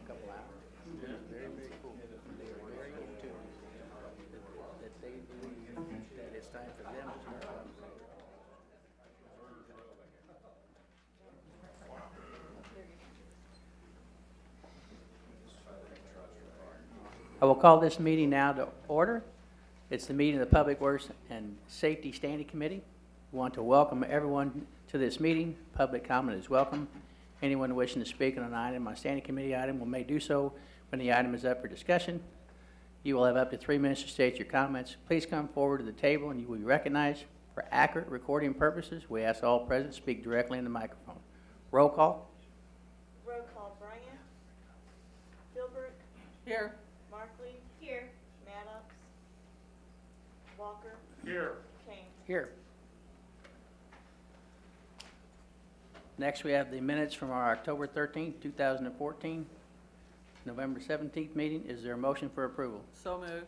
couple hours. Yeah. Very, very cool. They were very into it. That they believe that it's time for them to start up. I will call this meeting now to order. It's the meeting of the Public Works and Safety Standing Committee. We want to welcome everyone to this meeting. Public comment is welcome. Anyone wishing to speak on an item, on a standing committee item, may do so when the item is up for discussion. You will have up to 3 minutes to state your comments. Please come forward to the table and you will be recognized. For accurate recording purposes, we ask all present speak directly in the microphone. Roll call. Roll call. Bryant. Philbrook. Here. Markley. Here. Maddox. Walker. Here. Kane. Here. Next, we have the minutes from our October 13th, 2014, November 17th meeting. Is there a motion for approval? So moved.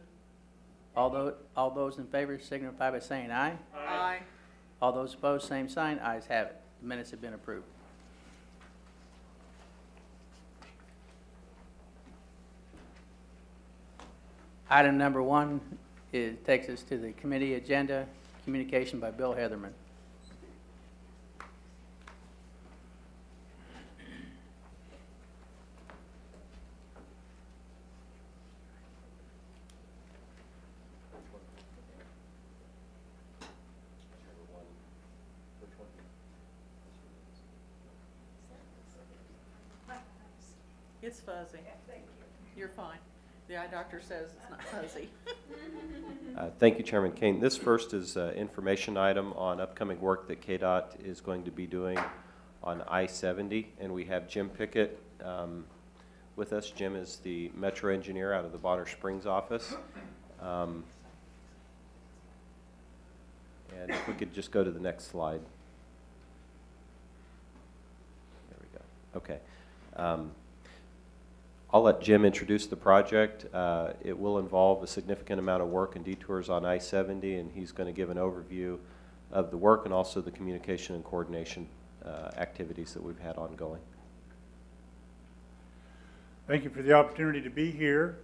All those in favor signify by saying aye. Aye. All those opposed, same sign. Ayes have it. The minutes have been approved. Item number 1 takes us to the committee agenda, communication by Bill Heatherman. It's fuzzy. Thank you. You're fine. The eye doctor says it's not fuzzy. Thank you, Chairman Kane. This first is an information item on upcoming work that KDOT is going to be doing on I-70, and we have Jim Pickett with us. Jim is the Metro engineer out of the Bonner Springs office. And if we could just go to the next slide. There we go. Okay. I'll let Jim introduce the project. It will involve a significant amount of work and detours on I-70, and he's going to give an overview of the work and also the communication and coordination activities that we've had ongoing. Thank you for the opportunity to be here.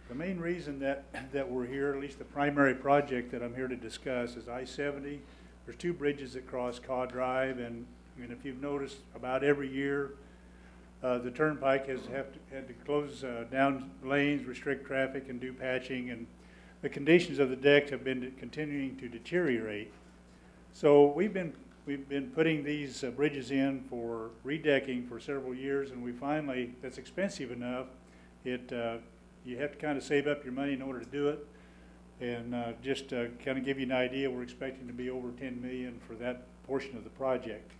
The main reason that we're here, at least the primary project that I'm here to discuss, is I-70. There's 2 bridges that cross Caw Drive, and if you've noticed, about every year, the turnpike has had to close down lanes, restrict traffic, and do patching, and the conditions of the deck have been continuing to deteriorate. So we've been putting these bridges in for redecking for several years, and we finally, that's expensive enough. You have to kind of save up your money in order to do it, and just to kind of give you an idea, we're expecting to be over $10 million for that portion of the project.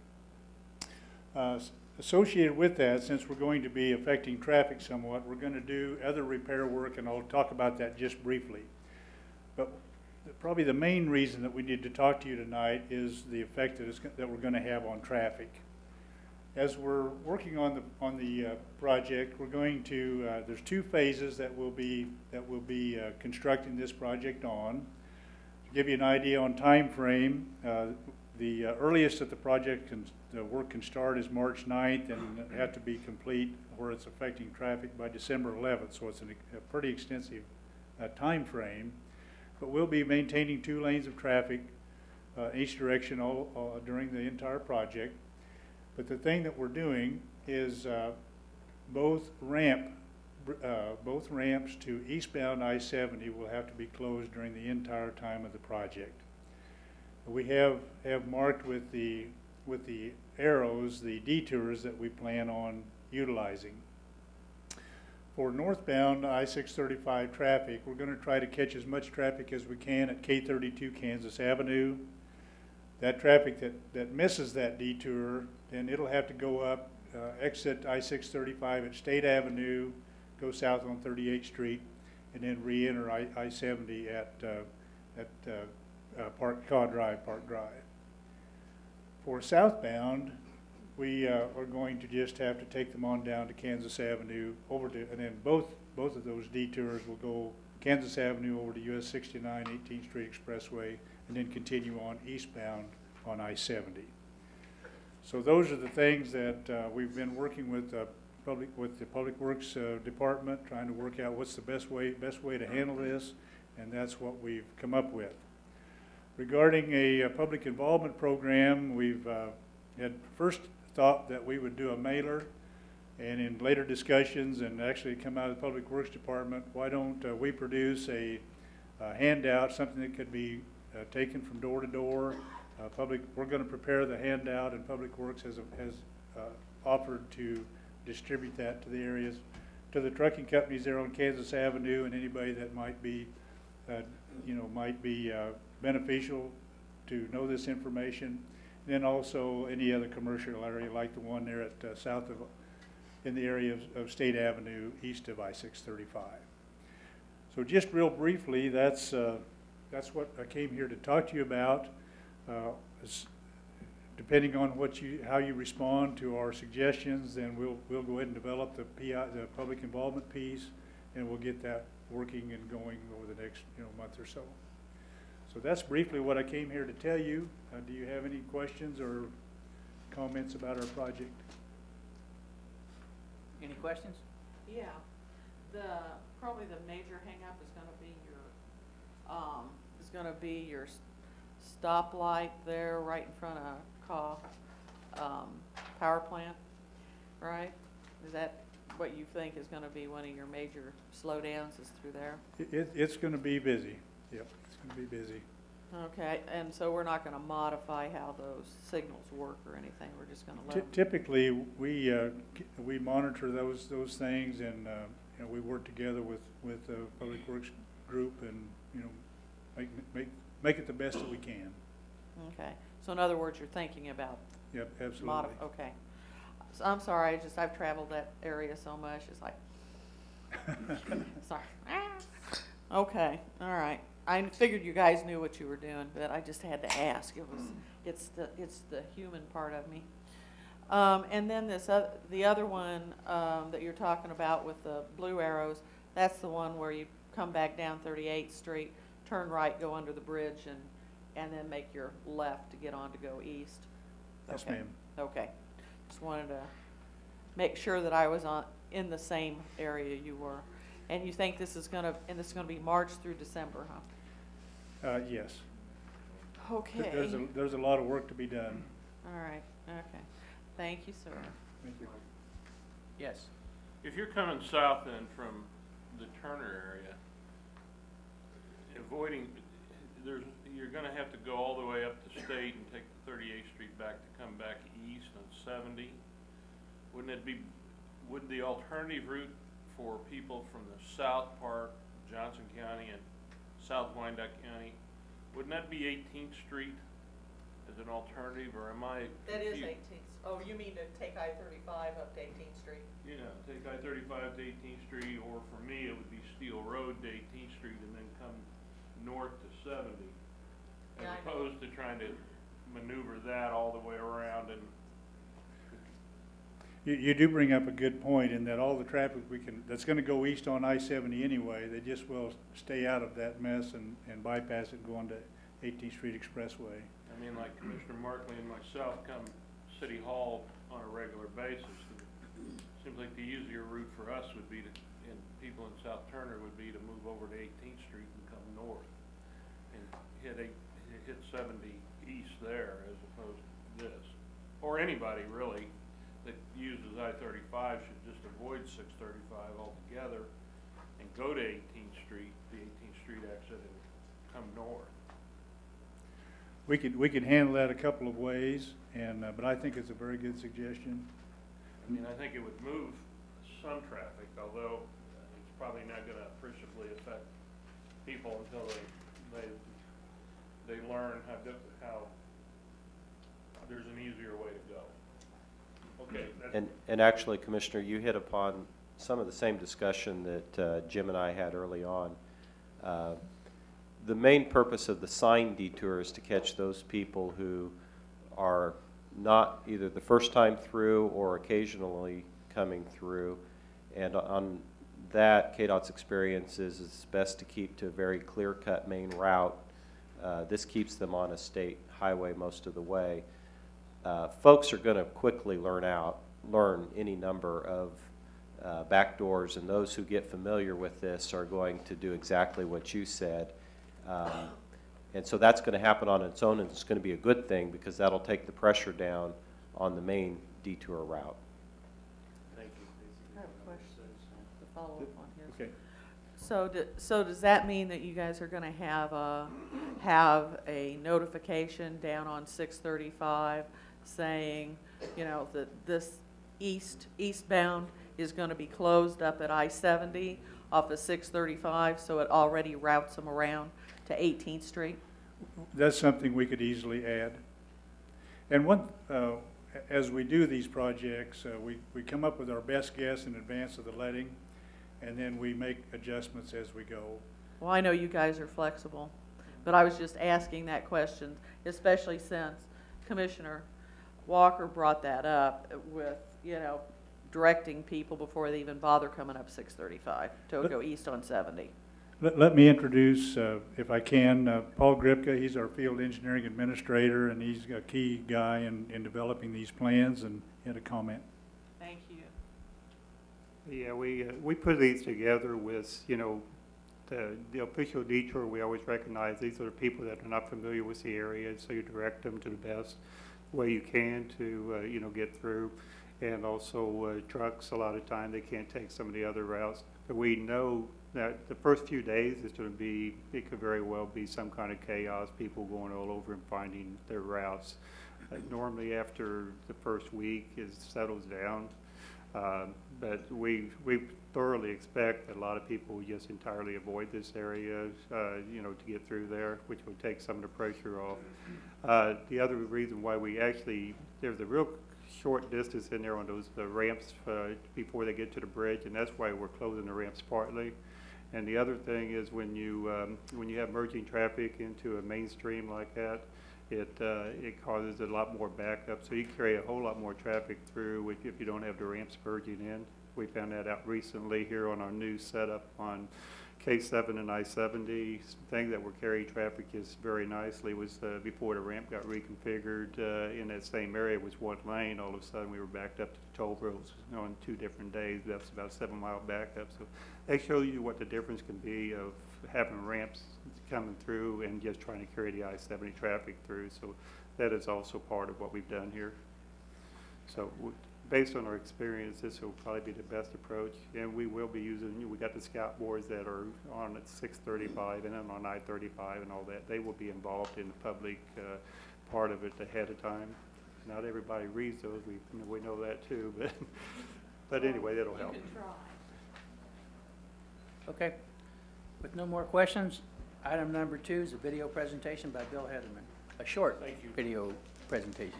Associated with that, since we're going to be affecting traffic somewhat, we're going to do other repair work, and I'll talk about that just briefly. But probably the main reason that we need to talk to you tonight is the effect that we're going to have on traffic. As we're working on the project, we're going to there's 2 phases that we'll be constructing this project on. To give you an idea on time frame, the earliest that the work can start is March 9th, and it had to be complete where it's affecting traffic by December 11th. So it's a pretty extensive time frame. But we'll be maintaining 2 lanes of traffic each direction all during the entire project. But the thing that we're doing is both ramps to eastbound I-70 will have to be closed during the entire time of the project. We have marked with the arrows the detours that we plan on utilizing. For northbound I-635 traffic, we're going to try to catch as much traffic as we can at K32 Kansas Avenue. That traffic that misses that detour, then it'll have to go up, exit I-635 at State Avenue, go south on 38th Street, and then re-enter I-70 at Caw Drive, Park Drive. For southbound, we are going to just have to take them on down to Kansas Avenue and then both of those detours will go Kansas Avenue over to US 69, 18th Street Expressway, and then continue on eastbound on I-70. So those are the things that we've been working with with the Public Works Department, trying to work out what's the best way to handle this, and that's what we've come up with. Regarding a public involvement program, we've had first thought that we would do a mailer, and in later discussions, and actually come out of the Public Works Department, why don't we produce a handout, something that could be taken from door to door. We're going to prepare the handout, and Public Works has offered to distribute that to the areas, to the trucking companies there on Kansas Avenue, and anybody that might be, beneficial to know this information. And then also any other commercial area like the one there at south of, in the area of State Avenue, east of I-635. So just real briefly, that's what I came here to talk to you about. Depending on how you respond to our suggestions, then we'll go ahead and develop the public involvement piece, and we'll get that working and going over the next month or so. So that's briefly what I came here to tell you. Do you have any questions or comments about our project? Any questions? Yeah, probably the major hang-up is gonna be your stoplight there right in front of power plant, right? Is that what you think is gonna be one of your major slowdowns is through there? It's going to be busy. Yep, it's going to be busy. Okay, and so we're not gonna modify how those signals work or anything, we're just gonna let them. Typically, we monitor those things, and we work together with the Public Works group, and make it the best that we can. Okay, so in other words, you're thinking about. Yep, absolutely. Okay, so I'm sorry, I've traveled that area so much, it's like, sorry. Okay, all right. I figured you guys knew what you were doing, but I just had to ask. It's the human part of me. And then the other one that you're talking about with the blue arrows, that's the one where you come back down 38th Street, turn right, go under the bridge, and then make your left to get on to go east. Yes, Okay. ma'am. Okay. Just wanted to make sure that I was in the same area you were. And you think this is gonna be March through December, huh? Yes. Okay. There's a lot of work to be done. All right. Okay. Thank you, sir. Thank you. Yes. If you're coming south then from the Turner area, you're going to have to go all the way up to State and take the 38th Street back to come back east on 70. Would the alternative route for people from the south part, Johnson County and South Wyandotte County, wouldn't that be 18th Street as an alternative, or am I That is confused? 18th. Oh, you mean to take I-35 up to 18th Street? Yeah, take I-35 to 18th Street, or for me, it would be Steel Road to 18th Street and then come north to 70. As Yeah, I know. opposed to trying to maneuver that all the way around and. You do bring up a good point in that all the traffic that's going to go east on I-70 anyway, they just will stay out of that mess and bypass it and go on to 18th Street Expressway. I mean, like Commissioner Markley and myself come City Hall on a regular basis. It seems like the easier route for us would be and people in South Turner would be to move over to 18th Street and come north and hit 70 east there as opposed to this. Or anybody really that uses I-35 should just avoid 635 altogether and go to 18th Street, the 18th Street exit, and come north. We could handle that a couple of ways, but I think it's a very good suggestion. I mean, I think it would move some traffic, although it's probably not going to appreciably affect people until they learn how there's an easier way to go. Okay. And actually, Commissioner, you hit upon some of the same discussion that Jim and I had early on. The main purpose of the sign detour is to catch those people who are not either the first time through or occasionally coming through. And on that, KDOT's experience is it's best to keep to a very clear-cut main route. This keeps them on a state highway most of the way. Folks are going to quickly learn any number of back doors, and those who get familiar with this are going to do exactly what you said. And so that's going to happen on its own, and it's going to be a good thing because that'll take the pressure down on the main detour route. Thank you. I have a question to follow up on his. Okay. So does that mean that you guys are gonna have a notification down on 635 saying, you know, that this eastbound is gonna be closed up at I-70 off of 635, so it already routes them around to 18th Street? That's something we could easily add. And one, as we do these projects, we come up with our best guess in advance of the letting, and then we make adjustments as we go. Well, I know you guys are flexible, but I was just asking that question, especially since Commissioner Walker brought that up with, you know, directing people before they even bother coming up 635 to go east on 70. Let me introduce, if I can, Paul Gripka. He's our field engineering administrator, and he's a key guy in developing these plans, and he had a comment. Thank you. Yeah, we put these together with, you know, the official detour. We always recognize these are the people that are not familiar with the area, so you direct them to the best way you can to, you know, get through. And also trucks, a lot of time they can't take some of the other routes. But we know that the first few days is going to be, it could very well be some kind of chaos, people going all over and finding their routes. Normally after the first week it settles down. But we thoroughly expect that a lot of people will just entirely avoid this area, you know, to get through there, which would take some of the pressure off. The other reason why we actually, there's a real short distance in there on those ramps before they get to the bridge, and that's why we're closing the ramps partly. And the other thing is when you have merging traffic into a mainstream like that, it causes a lot more backup. So you carry a whole lot more traffic through if you don't have the ramps merging in. We found that out recently here on our new setup on K7 and I-70. The thing that we're carrying traffic is very nicely was before the ramp got reconfigured in that same area was one lane. All of a sudden we were backed up to the toll roads on 2 different days. That's about a 7-mile backup. So they show you what the difference can be of having ramps coming through and just trying to carry the I-70 traffic through. So that is also part of what we've done here. So based on our experience, this will probably be the best approach, and we will be using, we got the scout boards that are on at 635 and then on I-35 and all that. They will be involved in the public part of it ahead of time. Not everybody reads those, we know that too, but anyway, that'll help. Okay. With no more questions, item number 2 is a video presentation by Bill Heatherman. A short video presentation.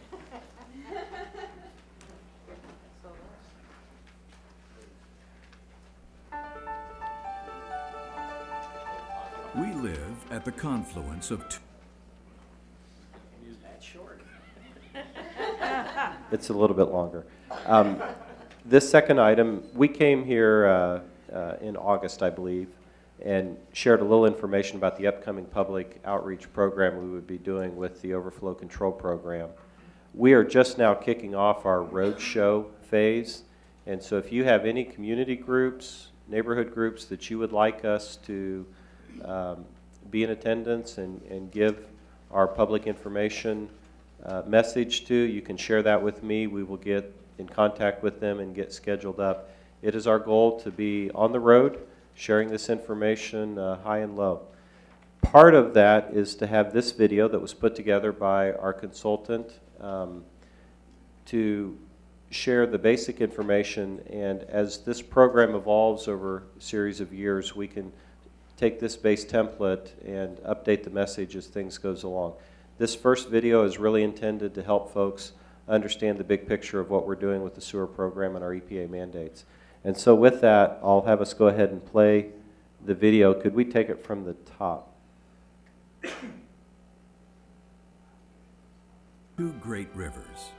We live at the confluence of two. That's short. It's a little bit longer. This second item, we came here in August, I believe, and shared a little information about the upcoming public outreach program we would be doing with the overflow control program. We are just now kicking off our roadshow phase, and so if you have any community groups, neighborhood groups that you would like us to be in attendance and give our public information message to, you can share that with me. We will get in contact with them and get scheduled up. It is our goal to be on the road, sharing this information high and low. Part of that is to have this video that was put together by our consultant to share the basic information, and as this program evolves over a series of years, we can take this base template and update the message as things goes along. This first video is really intended to help folks understand the big picture of what we're doing with the sewer program and our EPA mandates. And so with that, I'll have us go ahead and play the video. Could we take it from the top? Two great rivers,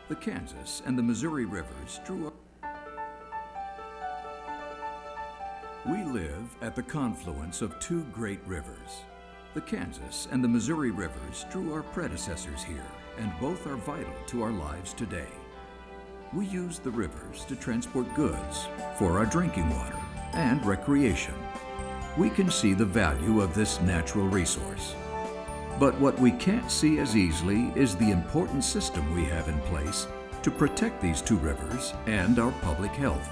the Kansas and the Missouri rivers, drew. We live at the confluence of two great rivers. The Kansas and the Missouri rivers drew our predecessors here, and both are vital to our lives today. We use the rivers to transport goods, for our drinking water, and recreation. We can see the value of this natural resource. But what we can't see as easily is the important system we have in place to protect these two rivers and our public health.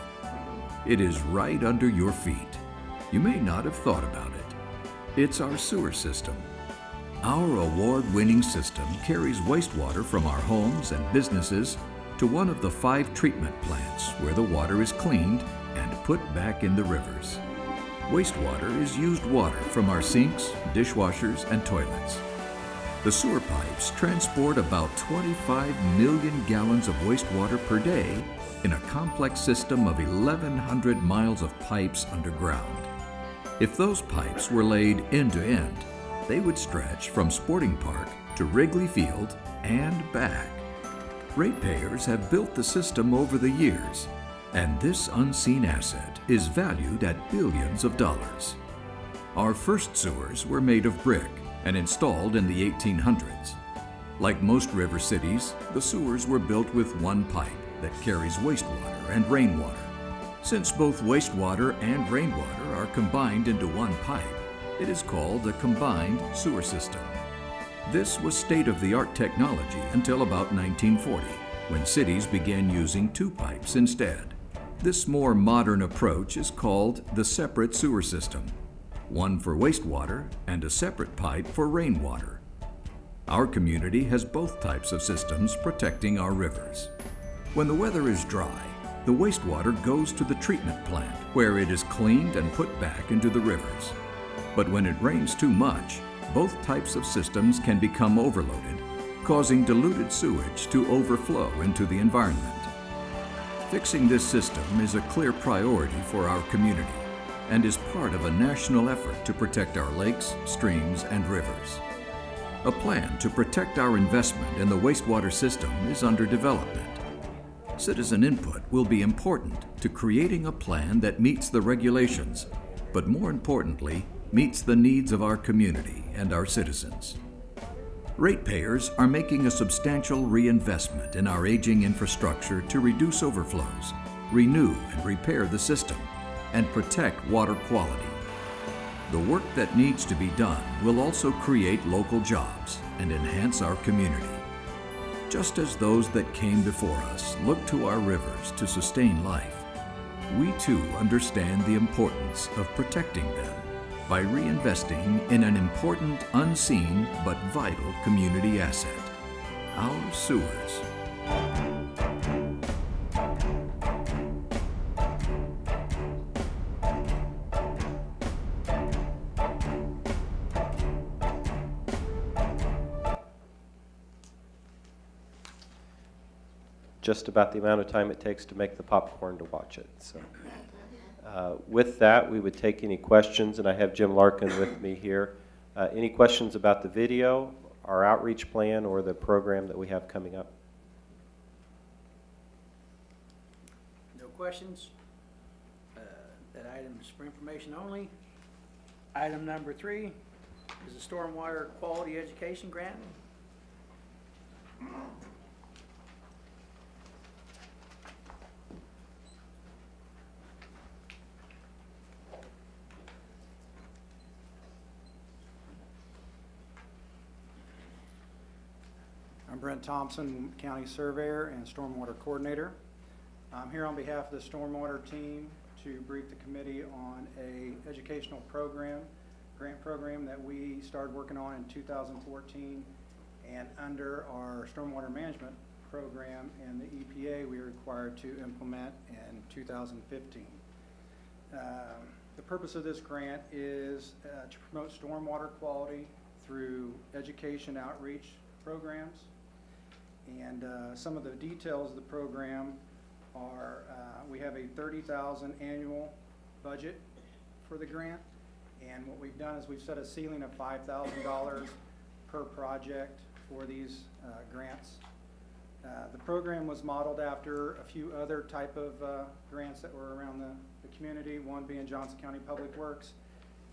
It is right under your feet. You may not have thought about it. It's our sewer system. Our award-winning system carries wastewater from our homes and businesses to one of the 5 treatment plants where the water is cleaned and put back in the rivers. Wastewater is used water from our sinks, dishwashers, and toilets. The sewer pipes transport about 25 million gallons of wastewater per day in a complex system of 1,100 miles of pipes underground. If those pipes were laid end to end, they would stretch from Sporting Park to Wrigley Field and back. Ratepayers have built the system over the years, and this unseen asset is valued at billions of dollars. Our first sewers were made of brick and installed in the 1800s. Like most river cities, the sewers were built with one pipe that carries wastewater and rainwater. Since both wastewater and rainwater are combined into one pipe, it is called a combined sewer system. This was state-of-the-art technology until about 1940, when cities began using 2 pipes instead. This more modern approach is called the separate sewer system, one for wastewater and a separate pipe for rainwater. Our community has both types of systems protecting our rivers. When the weather is dry, the wastewater goes to the treatment plant, where it is cleaned and put back into the rivers. But when it rains too much, both types of systems can become overloaded, causing diluted sewage to overflow into the environment. Fixing this system is a clear priority for our community and is part of a national effort to protect our lakes, streams, and rivers. A plan to protect our investment in the wastewater system is under development. Citizen input will be important to creating a plan that meets the regulations, but more importantly, meets the needs of our community and our citizens. Ratepayers are making a substantial reinvestment in our aging infrastructure to reduce overflows, renew and repair the system, and protect water quality. The work that needs to be done will also create local jobs and enhance our community. Just as those that came before us look to our rivers to sustain life, we too understand the importance of protecting them by reinvesting in an important, unseen, but vital community asset, our sewers. Just about the amount of time it takes to make the popcorn to watch it. So, with that, we would take any questions, and I have Jim Larkin with me here. Any questions about the video, our outreach plan, or the program that we have coming up? No questions? That item is for information only. Item number 3 is the Stormwater Quality Education Grant. I'm Brent Thompson, County Surveyor and Stormwater Coordinator. I'm here on behalf of the Stormwater team to brief the committee on a educational program, grant program that we started working on in 2014, and under our Stormwater Management Program and the EPA we are required to implement in 2015. The purpose of this grant is to promote stormwater quality through education outreach programs. And some of the details of the program are we have a $30,000 annual budget for the grant, and what we've done is we've set a ceiling of $5,000 per project for these grants. The program was modeled after a few other type of grants that were around the community, one being Johnson County Public Works,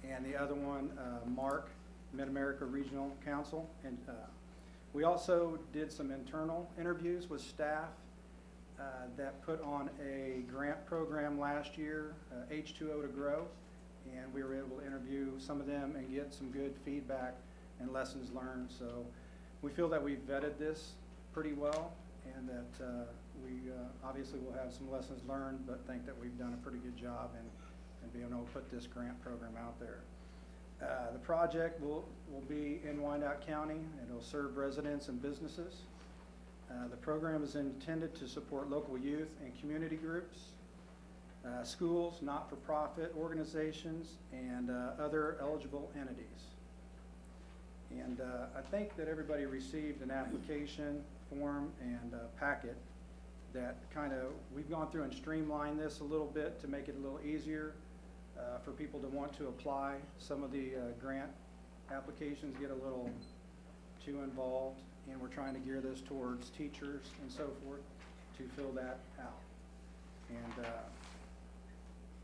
and the other one, MARC, Mid-America Regional Council. And we also did some internal interviews with staff that put on a grant program last year, H2O to Grow, and we were able to interview some of them and get some good feedback and lessons learned. So we feel that we've vetted this pretty well, and that we obviously will have some lessons learned, but think that we've done a pretty good job in being able to put this grant program out there. The project will be in Wyandotte County, and it'll serve residents and businesses. The program is intended to support local youth and community groups, schools, not-for-profit organizations, and other eligible entities. And I think that everybody received an application form and packet that we've gone through and streamlined this a little bit to make it a little easier for people to want to apply. Some of the grant applications get a little too involved, and we're trying to gear this towards teachers and so forth to fill that out.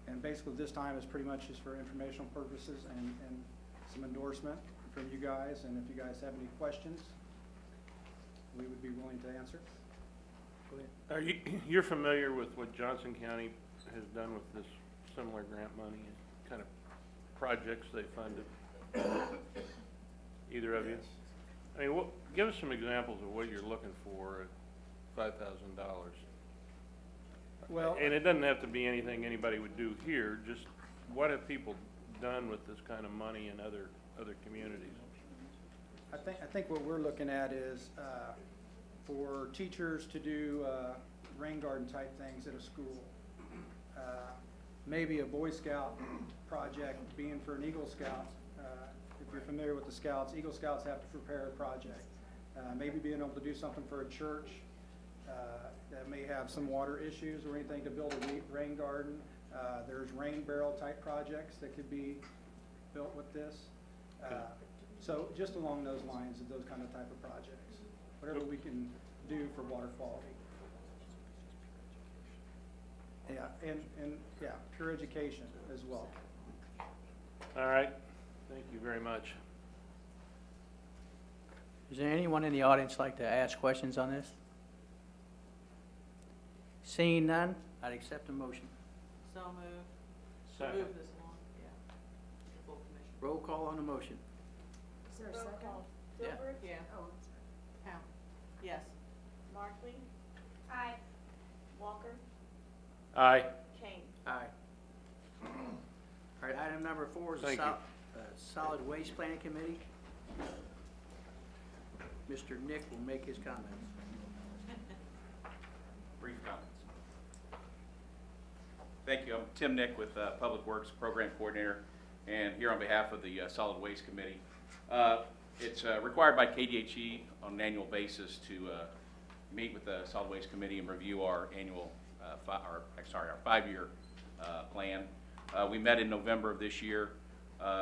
And basically this time is pretty much just for informational purposes and some endorsement from you guys. And if you guys have any questions, we would be willing to answer. Go ahead. You're familiar with what Johnson County has done with this similar grant money and kind of projects they funded? Either of you? Yes. I mean, give us some examples of what you're looking for at $5,000. Well, and it doesn't have to be anything anybody would do here. Just what have people done with this kind of money in other communities? I think what we're looking at is for teachers to do rain garden type things at a school. Maybe a Boy Scout project being for an Eagle Scout. If you're familiar with the Scouts, Eagle Scouts have to prepare a project. Maybe being able to do something for a church that may have some water issues or anything to build a rain garden. There's rain barrel type projects that could be built with this. So just along those lines of those kind of type of projects, whatever we can do for water quality. Yeah, and yeah, pure education as well. All right. Thank you very much. Is there anyone in the audience like to ask questions on this? Seeing none, I'd accept a motion. So moved. Second. Move this along, yeah. The full commission. Roll call on the motion. Is there a second? Yeah. Filbert? Yeah. Oh, Pound. Yes. Markley? Aye. Walker? Aye. Kane? Aye. All right, item number 4 is the Thank you. Solid Waste Planning Committee. Mr. Nick will make his comments. Brief comments. Thank you. I'm Tim Nick with Public Works Program Coordinator, and here on behalf of the Solid Waste Committee. It's required by KDHE on an annual basis to meet with the Solid Waste Committee and review our annual, our 5-year plan. We met in November of this year.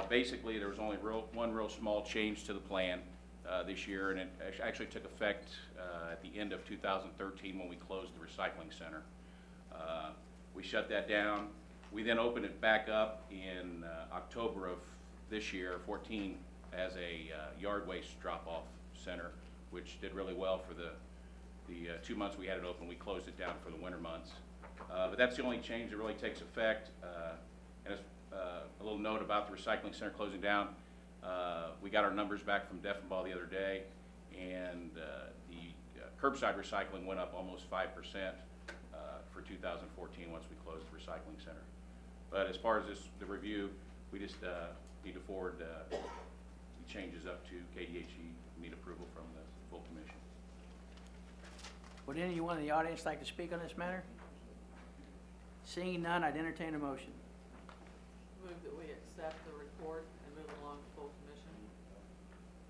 Basically, there was only one real small change to the plan this year, and it actually took effect at the end of 2013 when we closed the recycling center. We shut that down. We then opened it back up in October of this year, 14, as a yard waste drop-off center, which did really well for the 2 months we had it open. We closed it down for the winter months. But that's the only change that really takes effect. And as a little note about the recycling center closing down, we got our numbers back from Deffenbaugh the other day, and the curbside recycling went up almost 5% for 2014 once we closed the recycling center. But as far as the review, we just need to forward the changes up to KDHE, need approval from the full commission. Would anyone in the audience like to speak on this matter? Seeing none, I'd entertain a motion. Move that we accept the report and move it along to full commission.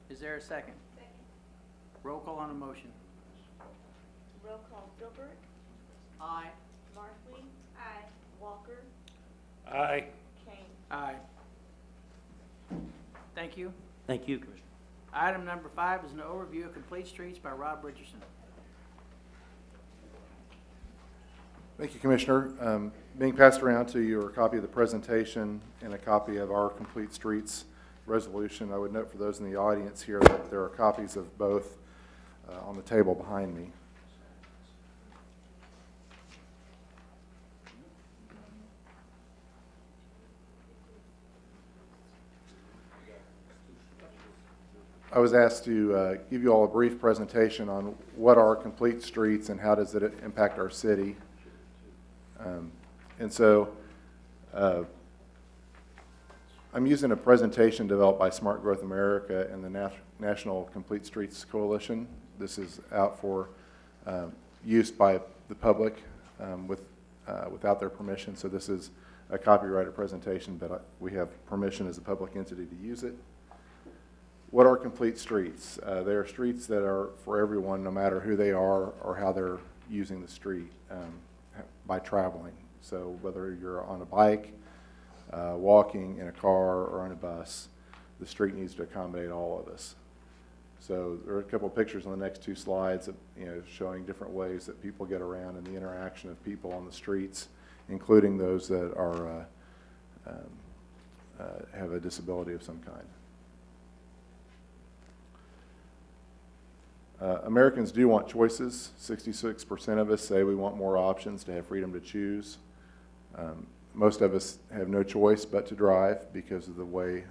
Is there a second? Second. Roll call on the motion. Roll call. Filbert? Aye. Markley? Aye. Walker? Aye. Kane? Aye. Thank you. Thank you, Commissioner. Item number 5 is an overview of complete streets by Rob Richardson. Thank you, Commissioner. Being passed around to you are a copy of the presentation and a copy of our Complete Streets resolution. I would note for those in the audience here that there are copies of both on the table behind me. I was asked to give you all a brief presentation on what are complete streets and how does it impact our city. And so I'm using a presentation developed by Smart Growth America and the National Complete Streets Coalition. This is out for use by the public without their permission. So this is a copyrighted presentation, but we have permission as a public entity to use it. What are complete streets? They are streets that are for everyone, no matter who they are or how they're using the street by traveling. So whether you're on a bike, walking, in a car, or on a bus, the street needs to accommodate all of us. So there are a couple of pictures on the next two slides that, showing different ways that people get around and the interaction of people on the streets, including those that are have a disability of some kind. Americans do want choices. 66% of us say we want more options to have freedom to choose. Most of us have no choice but to drive because of the way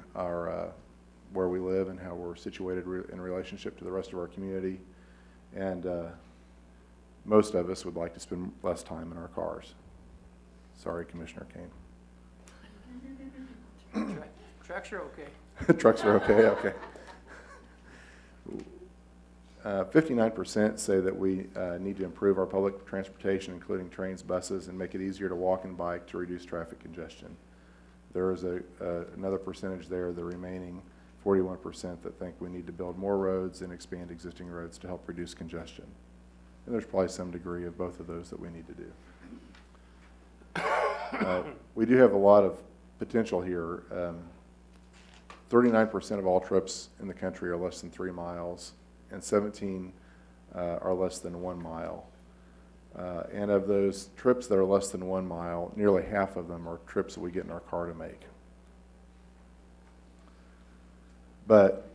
where we live and how we're situated in relationship to the rest of our community. And most of us would like to spend less time in our cars. Sorry, Commissioner Kane. Trucks are okay. Trucks are okay, okay. 59% say that we need to improve our public transportation, including trains, buses, and make it easier to walk and bike to reduce traffic congestion. There is another percentage there, the remaining 41%, that think we need to build more roads and expand existing roads to help reduce congestion. And there's probably some degree of both of those that we need to do. We do have a lot of potential here. 39% of all trips in the country are less than 3 miles, and 17 are less than 1 mile. And of those trips that are less than 1 mile, nearly half of them are trips that we get in our car to make. But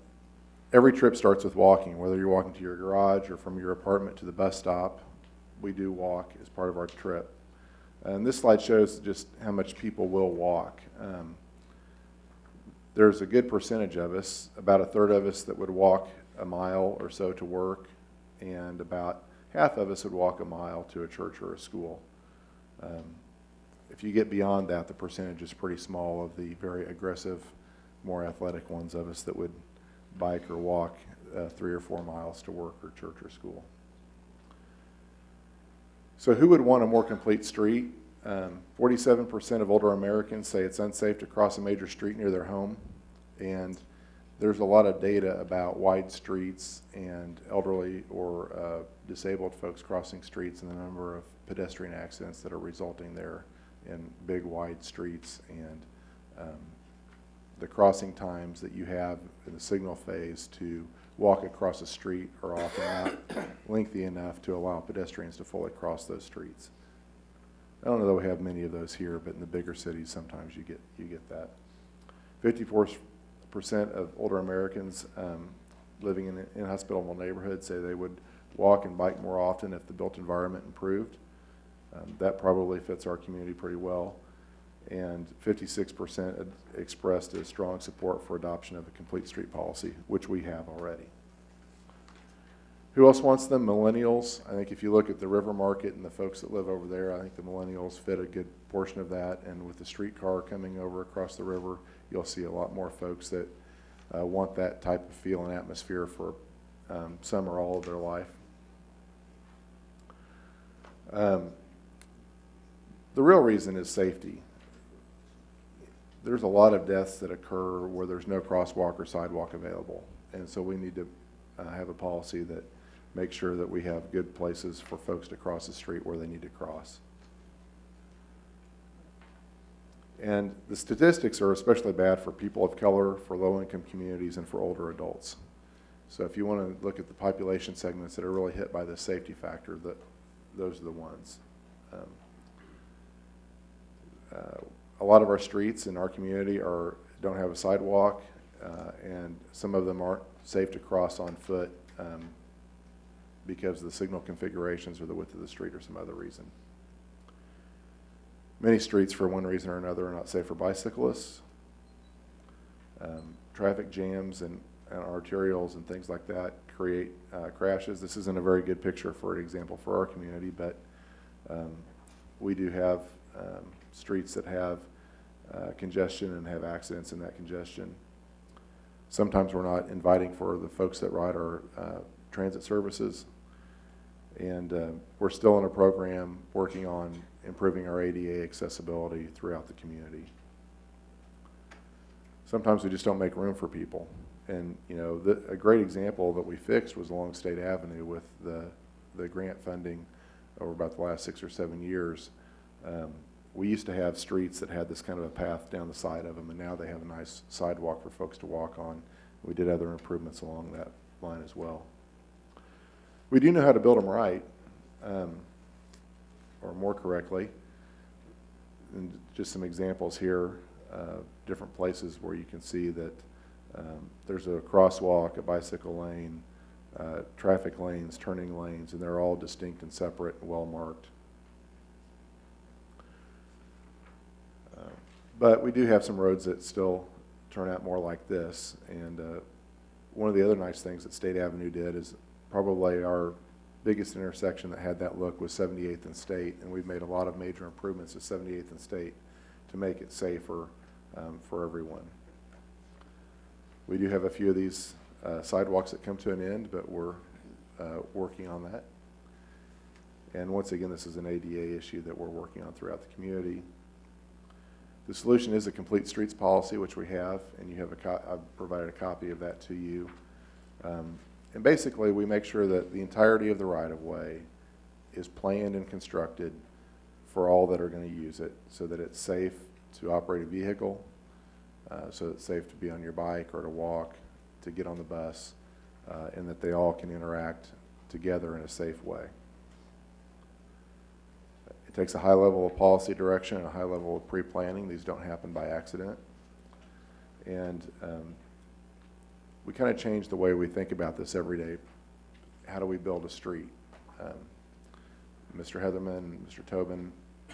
every trip starts with walking, whether you're walking to your garage or from your apartment to the bus stop. We do walk as part of our trip. And this slide shows just how much people will walk. There's a good percentage of us, about a third of us, that would walk a mile or so to work, and about half of us would walk a mile to a church or a school. If you get beyond that, the percentage is pretty small of the very aggressive, more athletic ones of us that would bike or walk 3 or 4 miles to work or church or school. So who would want a more complete street? 47% of older Americans say it's unsafe to cross a major street near their home, and there's a lot of data about wide streets and elderly or disabled folks crossing streets and the number of pedestrian accidents that are resulting there in big wide streets, and the crossing times that you have in the signal phase to walk across a street are often not lengthy enough to allow pedestrians to fully cross those streets. I don't know that we have many of those here, but in the bigger cities sometimes you get that. 54% of older Americans living in inhospitable neighborhoods say they would walk and bike more often if the built environment improved. That probably fits our community pretty well. And 56% expressed a strong support for adoption of a complete street policy, which we have already. Who else wants them? Millennials. I think if you look at the river market and the folks that live over there, I think the millennials fit a good portion of that. And with the streetcar coming over across the river, you'll see a lot more folks that want that type of feel and atmosphere for some or all of their life. The real reason is safety. There's a lot of deaths that occur where there's no crosswalk or sidewalk available. And so we need to have a policy that makes sure that we have good places for folks to cross the street where they need to cross. And the statistics are especially bad for people of color, for low-income communities, and for older adults. So if you want to look at the population segments that are really hit by this safety factor, those are the ones. A lot of our streets in our community don't have a sidewalk, and some of them aren't safe to cross on foot because of the signal configurations or the width of the street or some other reason. Many streets, for one reason or another, are not safe for bicyclists. Traffic jams and and arterials and things like that create crashes. This isn't a very good picture, for an example, for our community, but we do have streets that have congestion and have accidents in that congestion. Sometimes we're not inviting for the folks that ride our transit services, and we're still in a program working on improving our ADA accessibility throughout the community. Sometimes we just don't make room for people, and you know, a great example that we fixed was along State Avenue with the grant funding over about the last 6 or 7 years. We used to have streets that had this kind of a path down the side of them, and now they have a nice sidewalk for folks to walk on. We did other improvements along that line as well. We do know how to build them right, or more correctly. And just some examples here, different places where you can see that there's a crosswalk, a bicycle lane, traffic lanes, turning lanes, and they're all distinct and separate and well marked. But we do have some roads that still turn out more like this, and one of the other nice things that State Avenue did is probably our biggest intersection that had that look was 78th and State, and we've made a lot of major improvements to 78th and State to make it safer for everyone. We do have a few of these sidewalks that come to an end, but we're working on that. And once again, this is an ADA issue that we're working on throughout the community. The solution is a complete streets policy, which we have, and you have I've provided a copy of that to you. And basically, we make sure that the entirety of the right-of-way is planned and constructed for all that are going to use it, so that it's safe to operate a vehicle, so it's safe to be on your bike or to walk, to get on the bus, and that they all can interact together in a safe way. It takes a high level of policy direction and a high level of pre-planning. These don't happen by accident. And we kind of change the way we think about this every day. How do we build a street? Mr. Heatherman, Mr. Tobin,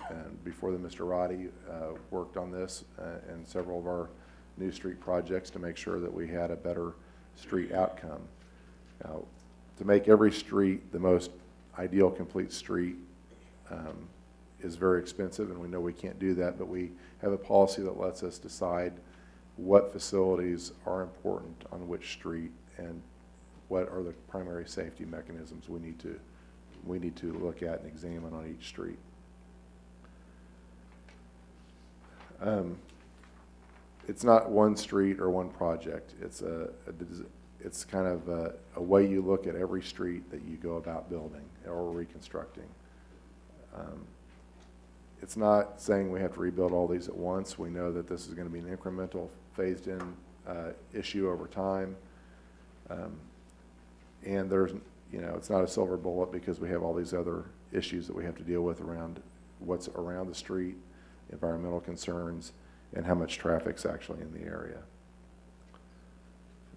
and before them, Mr. Roddy, worked on this and several of our new street projects to make sure that we had a better street outcome. Now, to make every street the most ideal complete street is very expensive, and we know we can't do that, but we have a policy that lets us decide what facilities are important on which street and what are the primary safety mechanisms we need to look at and examine on each street. It's not one street or one project. It's kind of a way you look at every street that you go about building or reconstructing. It's not saying we have to rebuild all these at once. We know that this is going to be an incremental, phased-in issue over time. And there's, you know, it's not a silver bullet because we have all these other issues that we have to deal with around what's around the street, environmental concerns, and how much traffic's actually in the area.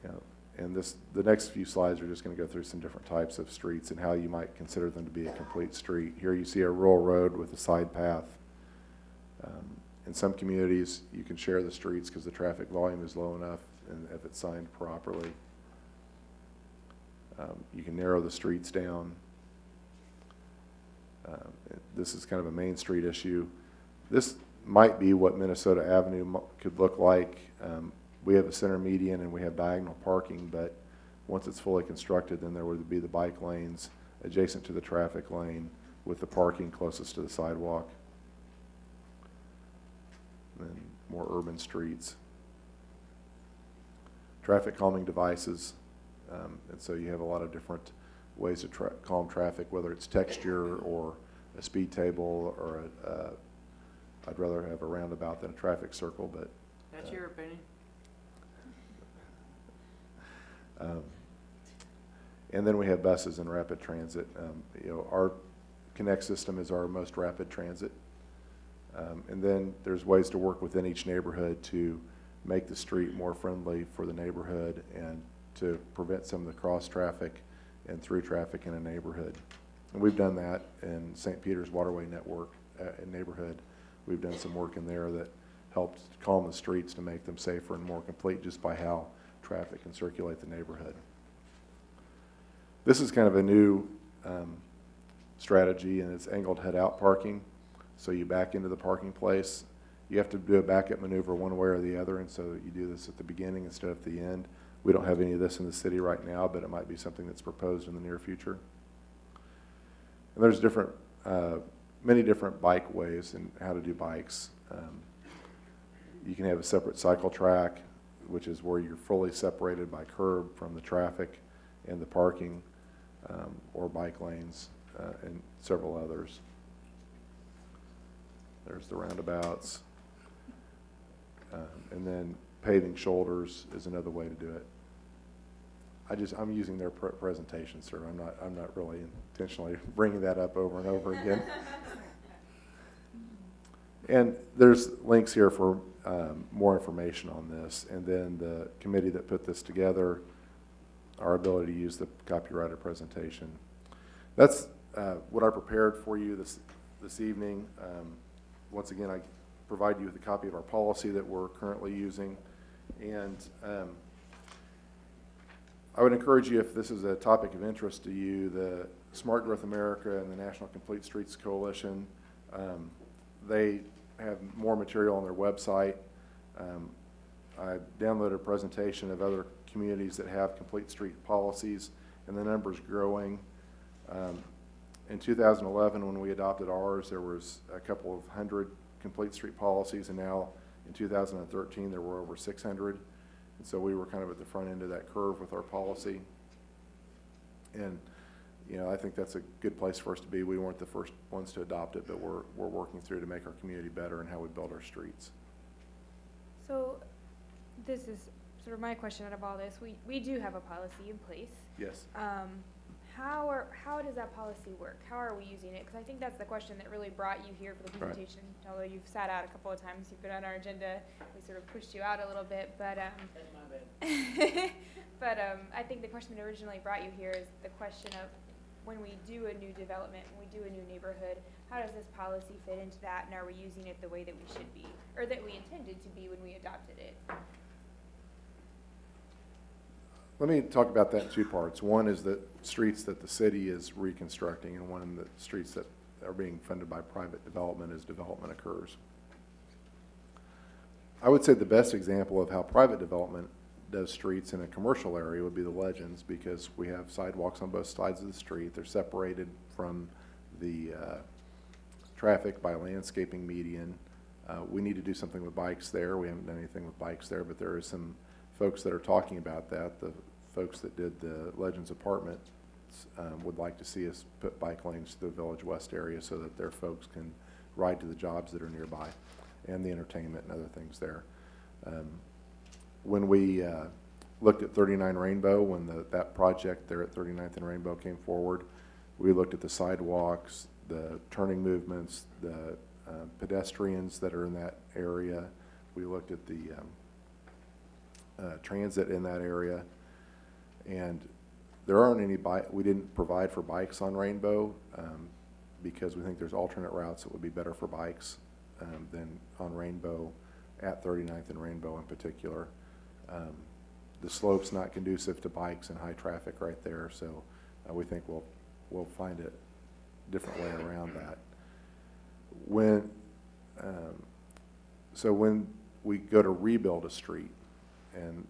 You know, and the next few slides are just going to go through some different types of streets and how you might consider them to be a complete street. Here you see a rural road with a side path. In some communities, you can share the streets because the traffic volume is low enough, and if it's signed properly. You can narrow the streets down. This is kind of a Main Street issue. This might be what Minnesota Avenue could look like. We have a center median and we have diagonal parking, but once it's fully constructed, then there would be the bike lanes adjacent to the traffic lane with the parking closest to the sidewalk. And then more urban streets. Traffic calming devices. And so you have a lot of different ways to calm traffic, whether it's texture or a speed table or I'd rather have a roundabout than a traffic circle, but. That's your opinion? And then we have buses and rapid transit. You know, our Connect system is our most rapid transit. And then there's ways to work within each neighborhood to make the street more friendly for the neighborhood and to prevent some of the cross traffic and through traffic in a neighborhood. And we've done that in St. Peter's Waterway Network neighborhood. We've done some work in there that helped calm the streets to make them safer and more complete just by how traffic can circulate the neighborhood. This is kind of a new strategy, and it's angled head-out parking. So you back into the parking place. You have to do a backup maneuver one way or the other, and so you do this at the beginning instead of at the end. We don't have any of this in the city right now, but it might be something that's proposed in the near future. And there's different, many different bike ways and how to do bikes. You can have a separate cycle track, which is where you're fully separated by curb from the traffic and the parking, or bike lanes, and several others. There's the roundabouts. And then paving shoulders is another way to do it. I'm using their presentation, sir. I'm not really intentionally bringing that up over and over again. And there's links here for more information on this. And then the committee that put this together, our ability to use the copyrighted presentation. That's what I prepared for you this evening. Once again, I provide you with a copy of our policy that we're currently using. And I would encourage you, if this is a topic of interest to you, the Smart Growth America and the National Complete Streets Coalition, they have more material on their website. I downloaded a presentation of other communities that have complete street policies, and the number's growing. In 2011, when we adopted ours, there was a couple of hundred complete street policies, and now in 2013 there were over 600. And so we were kind of at the front end of that curve with our policy. And you know, I think that's a good place for us to be. We weren't the first ones to adopt it, but we're working through to make our community better and how we build our streets. So this is sort of my question out of all this. We do have a policy in place. Yes. How does that policy work? How are we using it? Because I think that's the question that really brought you here for the presentation. Right. Although you've sat out a couple of times, you've been on our agenda. We sort of pushed you out a little bit, but That's my bad. but I think the question that originally brought you here is the question of when we do a new development, when we do a new neighborhood, how does this policy fit into that, and are we using it the way that we should be, or that we intended to be when we adopted it? Let me talk about that in two parts. One is the streets that the city is reconstructing, and one the streets that are being funded by private development as development occurs. I would say the best example of how private development does streets in a commercial area would be the Legends, because we have sidewalks on both sides of the street. They're separated from the traffic by landscaping median. We need to do something with bikes there. We haven't done anything with bikes there, but there are some folks that are talking about that. The folks that did the Legends apartment would like to see us put bike lanes to the Village West area so that their folks can ride to the jobs that are nearby, and the entertainment and other things there. When we looked at 39 Rainbow, when that project there at 39th and Rainbow came forward, we looked at the sidewalks, the turning movements, the pedestrians that are in that area. We looked at the transit in that area, and there aren't any we didn't provide for bikes on Rainbow because we think there's alternate routes that would be better for bikes than on Rainbow, at 39th and Rainbow in particular. The slope's not conducive to bikes and high traffic right there, so we think we'll find a different way around that. When so when we go to rebuild a street, and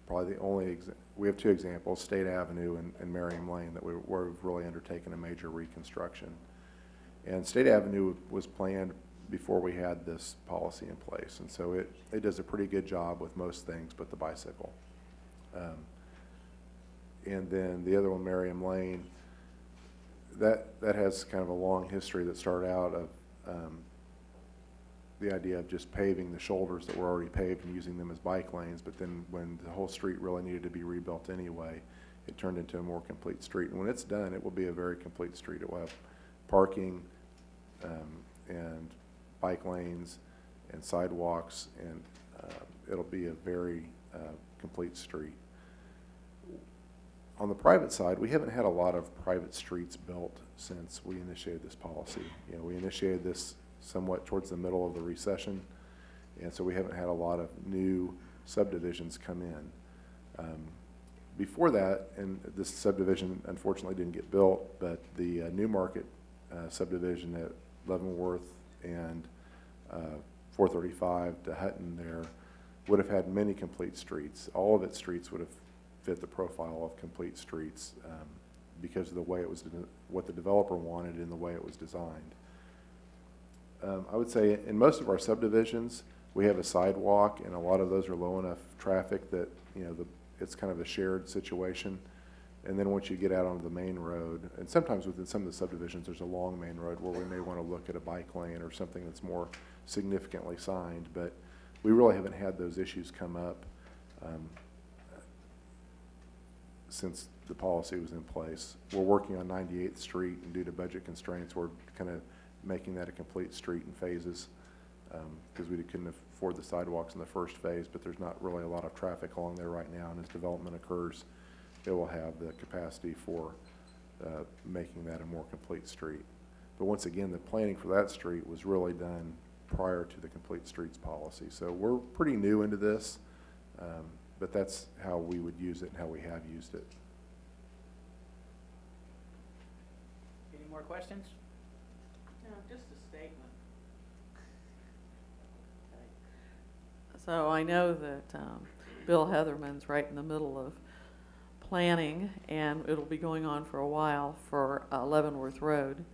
probably the only we have two examples, State Avenue and Merriam Lane, that we've really undertaken a major reconstruction. And State Avenue was planned before we had this policy in place, and so it does a pretty good job with most things but the bicycle. And then the other one, Merriam Lane, that has kind of a long history that started out of the idea of just paving the shoulders that were already paved and using them as bike lanes, but then when the whole street really needed to be rebuilt anyway, it turned into a more complete street. And when it's done, it will be a very complete street. It will have parking and bike lanes and sidewalks, and it'll be a very complete street. On the private side, we haven't had a lot of private streets built since we initiated this policy. You know, we initiated this somewhat towards the middle of the recession, and so we haven't had a lot of new subdivisions come in. Before that, and this subdivision unfortunately didn't get built, but the Newmarket subdivision at Leavenworth and 435 to Hutton there would have had many complete streets. All of its streets would have fit the profile of complete streets because of the way it was, what the developer wanted and the way it was designed. I would say in most of our subdivisions, we have a sidewalk, and a lot of those are low enough traffic that, you know, it's kind of a shared situation. And then once you get out onto the main road, and sometimes within some of the subdivisions, there's a long main road where we may want to look at a bike lane or something that's more significantly signed, but we really haven't had those issues come up since the policy was in place. We're working on 98th Street, and due to budget constraints, we're kind of making that a complete street in phases because we couldn't afford the sidewalks in the first phase, but there's not really a lot of traffic along there right now, and as development occurs, it will have the capacity for making that a more complete street. But once again, the planning for that street was really done prior to the complete streets policy. So we're pretty new into this, but that's how we would use it and how we have used it. Any more questions? No, just a statement. So I know that Bill Heatherman's right in the middle of planning, and it'll be going on for a while for Leavenworth Road,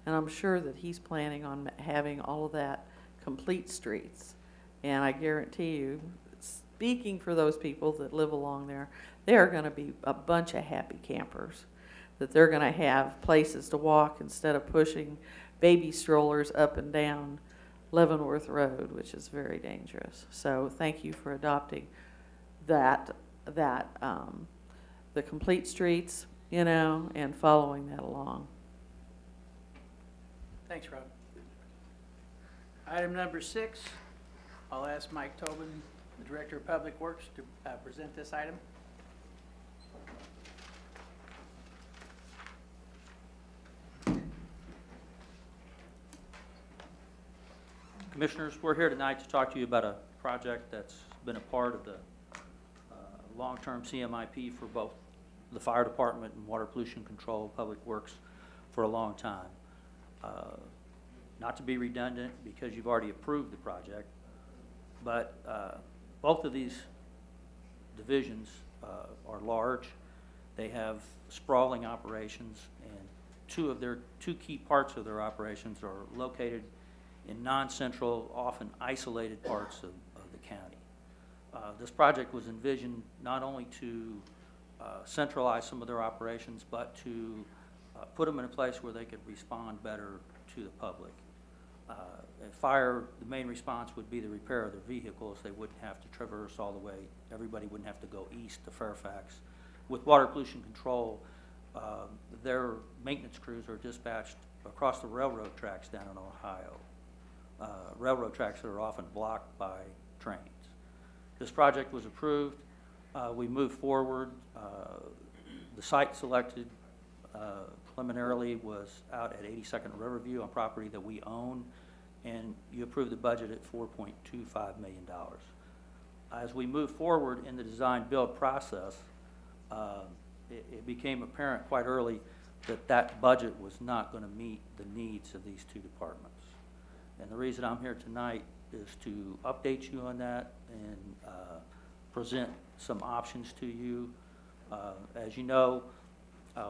and I'm sure that he's planning on having all of that complete streets. And I guarantee you, speaking for those people that live along there, they're going to be a bunch of happy campers, that they're going to have places to walk instead of pushing baby strollers up and down Leavenworth Road, which is very dangerous. So thank you for adopting the complete streets, you know, and following that along. Thanks, Rob. Item number 6, I'll ask Mike Tobin, the Director of Public Works, to present this item. Commissioners, we're here tonight to talk to you about a project that's been a part of the long-term CMIP for both the fire department and water pollution control, public works for a long time. Not to be redundant, because you've already approved the project, but both of these divisions are large. They have sprawling operations, and two key parts of their operations are located in non-central, often isolated parts of the county. This project was envisioned not only to centralize some of their operations, but to put them in a place where they could respond better to the public. At fire, the main response would be the repair of their vehicles. They wouldn't have to traverse all the way. Everybody wouldn't have to go east to Fairfax. With water pollution control, their maintenance crews are dispatched across the railroad tracks down in Ohio. Railroad tracks that are often blocked by trains. This project was approved. We moved forward. The site selected preliminarily was out at 82nd Riverview, on property that we own, and you approved the budget at $4.25 million. As we move forward in the design-build process, it became apparent quite early that that budget was not going to meet the needs of these two departments. And the reason I'm here tonight is to update you on that and present some options to you. As you know,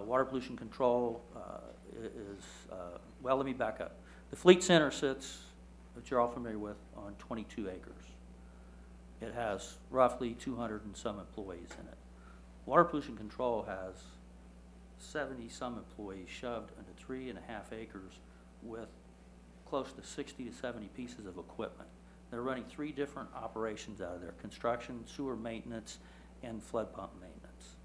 water pollution control is, well, let me back up. The Fleet Center sits, that you're all familiar with, on 22 acres. It has roughly 200 and some employees in it. Water pollution control has 70 some employees shoved into 3.5 acres with close to 60 to 70 pieces of equipment. They're running 3 different operations out of there: construction, sewer maintenance, and flood pump maintenance.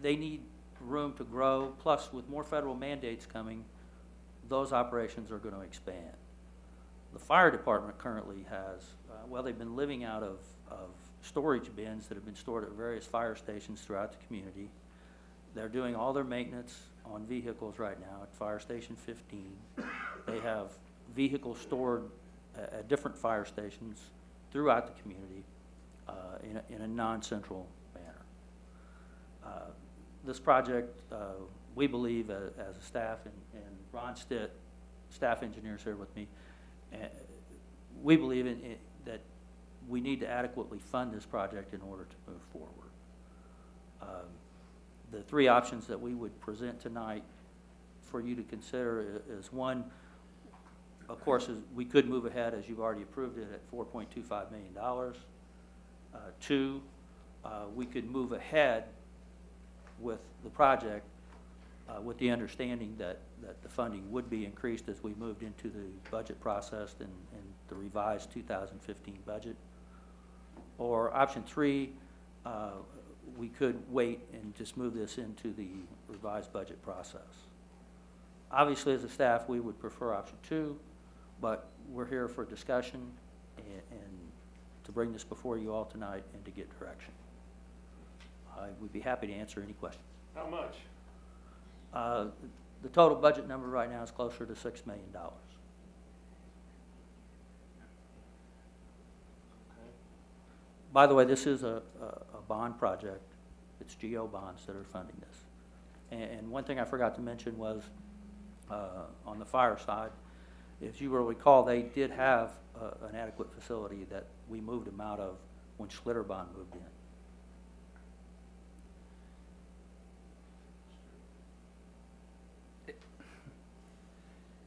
They need room to grow, plus with more federal mandates coming, those operations are going to expand. The fire department currently has, well, they've been living out of storage bins that have been stored at various fire stations throughout the community. They're doing all their maintenance on vehicles right now at Fire Station 15. They have vehicles stored at different fire stations throughout the community in a non-central manner. This project, we believe as a staff, and Ron Stitt, staff engineers here with me, we believe that we need to adequately fund this project in order to move forward. The three options that we would present tonight for you to consider is one, of course, is we could move ahead as you've already approved it at $4.25 million. Two, we could move ahead with the project with the understanding that the funding would be increased as we moved into the budget process and the revised 2015 budget. Or option three, we could wait and just move this into the revised budget process. Obviously, as a staff, we would prefer option two, but we're here for discussion and to bring this before you all tonight and to get direction. I would be happy to answer any questions. How much? The total budget number right now is closer to $6 million. Okay. By the way, this is a bond project. It's GO bonds that are funding this. And one thing I forgot to mention was on the fire side, if you will recall, they did have an adequate facility that we moved them out of when Schlitterbahn moved in.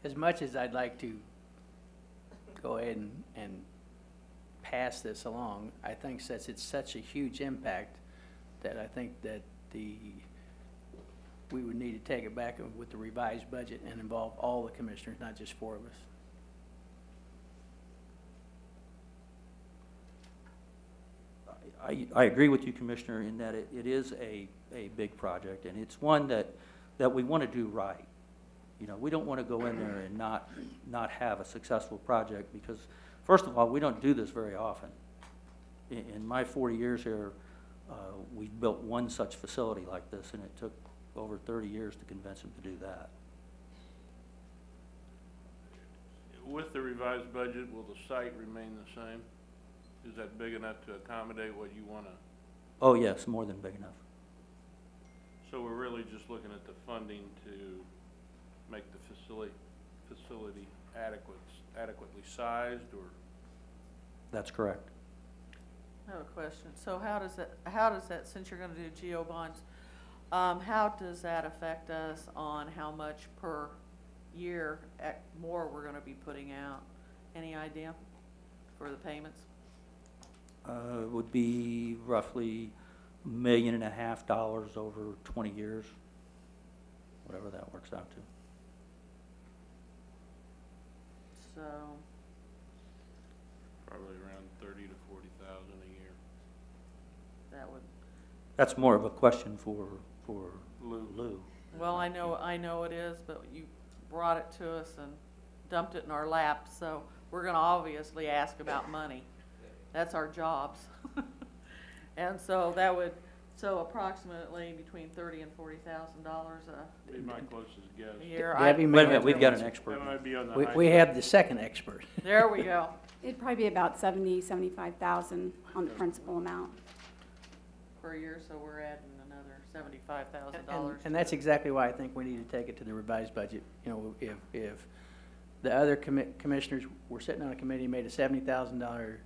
As much as I'd like to go ahead and pass this along, I think since it's such a huge impact that I think that we would need to take it back with the revised budget and involve all the commissioners, not just 4 of us. I agree with you, Commissioner, in that it is a big project, and it's one that we want to do right. You know, we don't want to go in there and not have a successful project because, first of all, we don't do this very often. In my 40 years here, we've built one such facility like this, and it took over 30 years to convince them to do that. With the revised budget, will the site remain the same? Is that big enough to accommodate what you want to? Oh, yes, more than big enough. So we're really just looking at the funding to make the facility adequately sized, or? That's correct. I have a question. So how does that, since you're going to do GO bonds, how does that affect us on how much per year more we're going to be putting out? Any idea for the payments? It would be roughly $1.5 million over 20 years, whatever that works out to. So Probably around 30 to 40,000 a year. that would. That's more of a question for Lou. Well, I know it is, but you brought it to us and dumped it in our lap, so we're going to obviously ask about money. That's our jobs. And so that would, so approximately between $30,000 and $40,000 Be my closest guess. a year. Debbie, Wait a minute, we've got an expert. That might be on the high We side. have the second expert. There we go. It'd probably be about 75,000 on the principal amount. Per year, so we're adding another $75,000. And that's exactly why I think we need to take it to the revised budget. You know, if the other commissioners were sitting on a committee and made a $70,000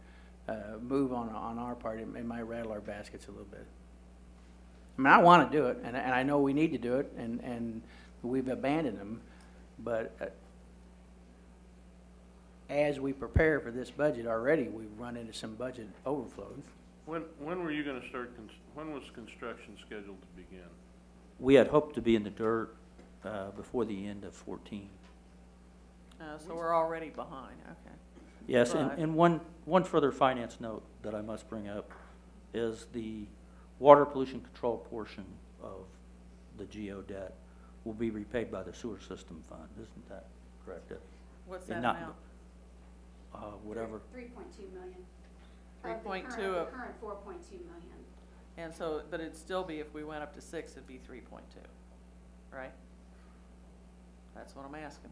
move on our part, it might rattle our baskets a little bit. I mean, I want to do it, and I know we need to do it, and we've abandoned them, but as we prepare for this budget already, we've run into some budget overflows. When were you going to start, when was construction scheduled to begin? We had hoped to be in the dirt before the end of 14. So we're already behind, okay. Yes, But- and one further finance note that I must bring up is the water pollution control portion of the GO debt will be repaid by the sewer system fund. Isn't that correct? What's And that not- amount? Whatever. 3.2 million. 3.2 The of, current 4.2 million. and so, but it'd still be, if we went up to 6, it'd be 3.2, right? That's what I'm asking.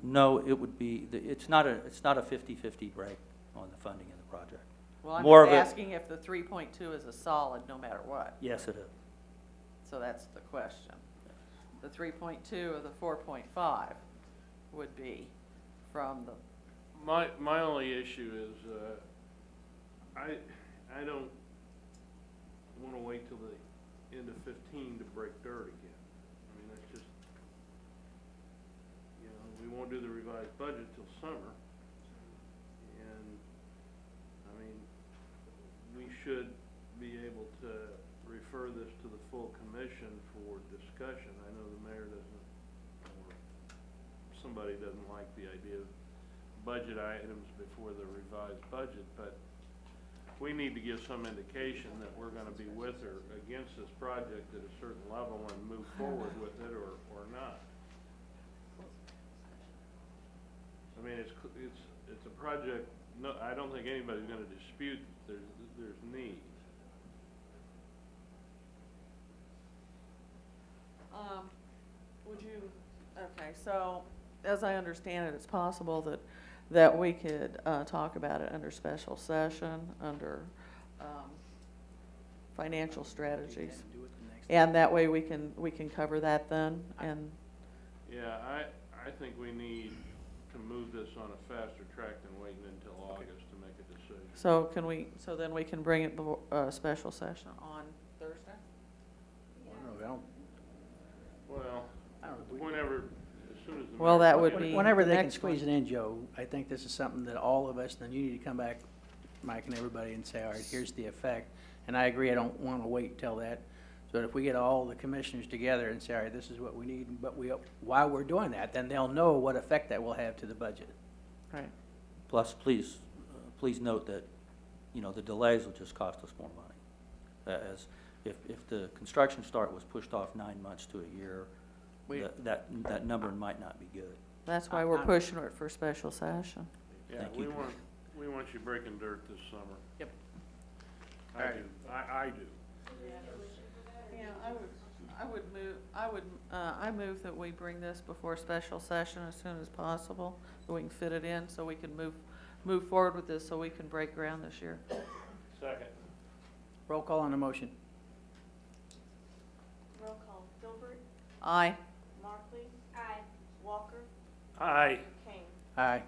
No, it would be, it's not a 50-50 break on the funding of the project. Well, I'm More just of it- asking if the 3.2 is a solid no matter what. Yes, it is. So that's the question. The 3.2 or the 4.5 would be from the, My only issue is, I don't wanna wait till the end of 15 to break dirt again. I mean, that's just, you know, we won't do the revised budget till summer. And, I mean, we should be able to refer this to the full commission for discussion. I know the mayor doesn't, or somebody doesn't like the idea of budget items before the revised budget, but we need to give some indication that we're gonna be with or against this project at a certain level and move forward with it or not. I mean, it's a project, no, I don't think anybody's gonna dispute that there's need. would you, okay, so as I understand it, it's possible that we could talk about it under special session, under financial strategies. And that way we can cover that then, and. Yeah, I think we need to move this on a faster track than waiting until August to make a decision. So then we can bring it before, special session on Thursday? Well, whenever, as soon as the. Well, mayor- that would be Whenever the they can next squeeze one. it in, Joe, I think this is something that all of us, then you need to come back, Mike and everybody, and say, all right, here's the effect. And I agree, I don't want to wait till that. So if we get all the commissioners together and say, all right, this is what we need, but while we're doing that, then they'll know what effect that will have to the budget. Right. Plus, please note that, the delays will just cost us more money. As if the construction start was pushed off 9 months to a year, that number might not be good. That's why we're pushing it for special session. Yeah, Thank you, we want you breaking dirt this summer. Yep. I do, I do. Yeah, I move that we bring this before special session as soon as possible, so we can fit it in, so we can move forward with this, so we can break ground this year. Second. Roll call on the motion. Roll call, Filbert, Aye. Markley. Aye. Walker, Aye. Kane. Aye.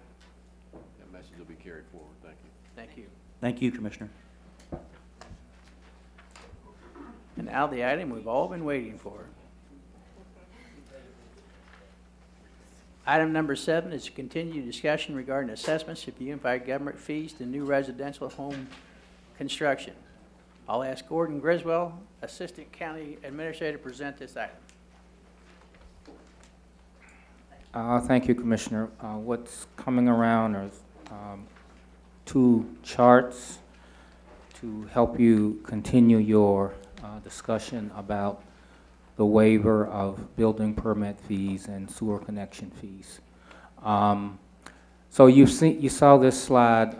That message will be carried forward. Thank you. Thank you. Thank you, Commissioner. And now the item we've all been waiting for. Item number 7 is continued discussion regarding assessments of unified government fees to new residential home construction. I'll ask Gordon Griswold, Assistant County Administrator, to present this item. Thank you, Commissioner. What's coming around are 2 charts to help you continue your discussion about the waiver of building permit fees and sewer connection fees. So you saw this slide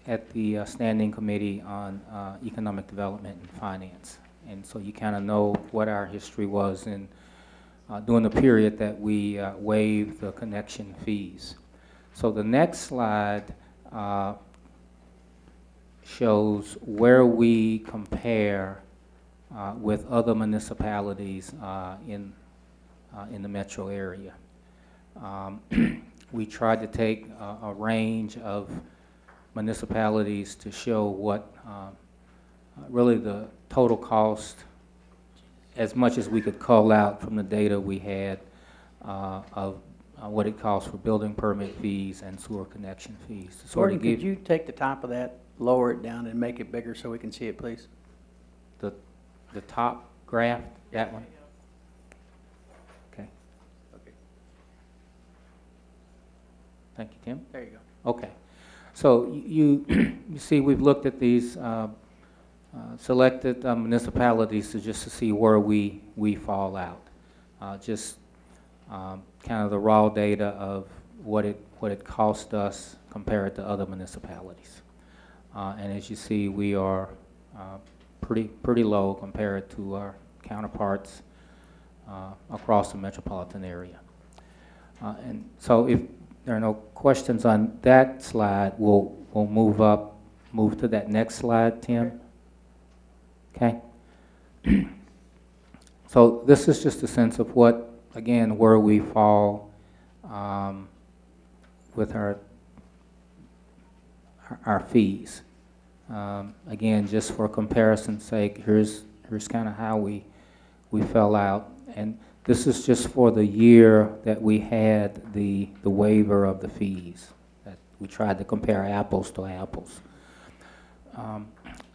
at the Standing Committee on Economic Development and Finance, and so you kind of know what our history was in during the period that we waived the connection fees. So the next slide shows where we compare with other municipalities in the metro area. We tried to take a range of municipalities to show what really the total cost, as much as we could call out from the data we had, of what it costs for building permit fees and sewer connection fees. To sort Gordon, of give could you take the top of that, lower it down, and make it bigger so we can see it, please? the top graph, that one? Okay. Okay. Thank you, Tim. There you go. Okay. So you see we've looked at these selected municipalities to see where we fall out. Just kind of the raw data of what it cost us compared to other municipalities. And as you see, we are pretty low compared to our counterparts across the metropolitan area. And so if there are no questions on that slide, we'll move up move to that next slide, Tim. Okay. So this is just a sense of what, again, where we fall with our fees. Again, just for comparison's sake, here's kind of how we fell out. And this is just for the year that we had the waiver of the fees. That we tried to compare apples to apples.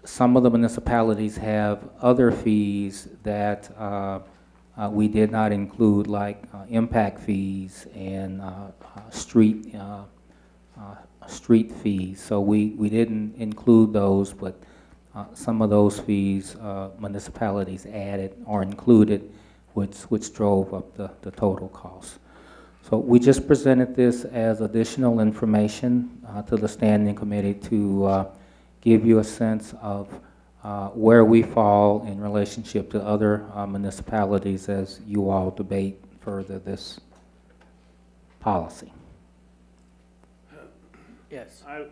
Some of the municipalities have other fees that we did not include, like impact fees and street fees. So we didn't include those, but some of those fees municipalities added or included, which drove up the total cost. So we just presented this as additional information to the standing committee to give you a sense of where we fall in relationship to other municipalities as you all debate further this policy. Yes. I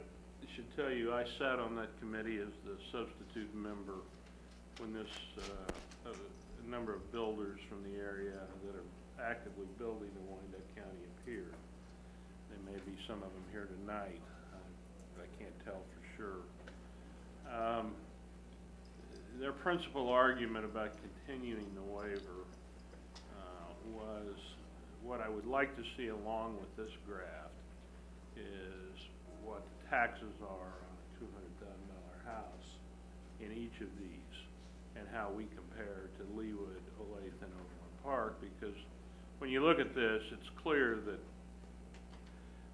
should tell you, I sat on that committee as the substitute member when this a number of builders from the area that are actively building in Wyandotte County appeared. There may be some of them here tonight, but I can't tell for sure. Their principal argument about continuing the waiver was what I would like to see along with this graph is what the taxes are on a $200,000 house in each of these and how we compare to Leawood, Olathe, and Overland Park, because when you look at this, it's clear that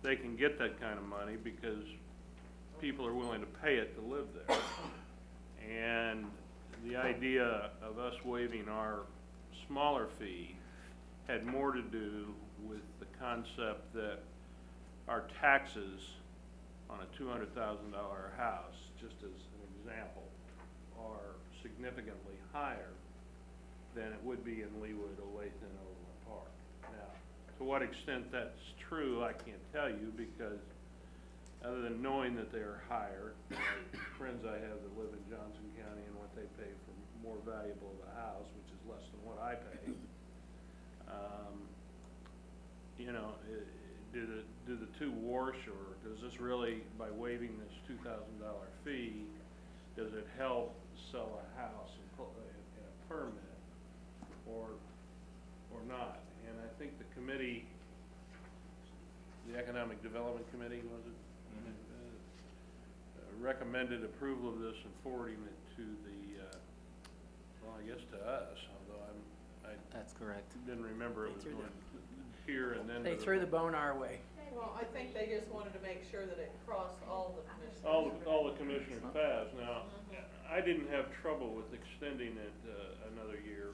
they can get that kind of money because people are willing to pay it to live there. And the idea of us waiving our smaller fee had more to do with the concept that our taxes on a $200,000 house, just as an example, are significantly higher than it would be in Leawood, Olathe, and Overland Park. Now, to what extent that's true, I can't tell you, because other than knowing that they are higher, friends I have that live in Johnson County and what they pay for more valuable of a house, which is less than what I pay. You know, do the two wash, or does this really, by waiving this $2,000 fee, does it help sell a house in a permit, or not? And I think the committee, the Economic Development Committee, was it? Recommended approval of this and forwarding it to the, well, I guess to us, although That's correct. didn't remember it was going here and then. They threw the bone our way. Well, I think they just wanted to make sure that it crossed all the commissioners. All the commissioners passed. Now, I didn't have trouble with extending it another year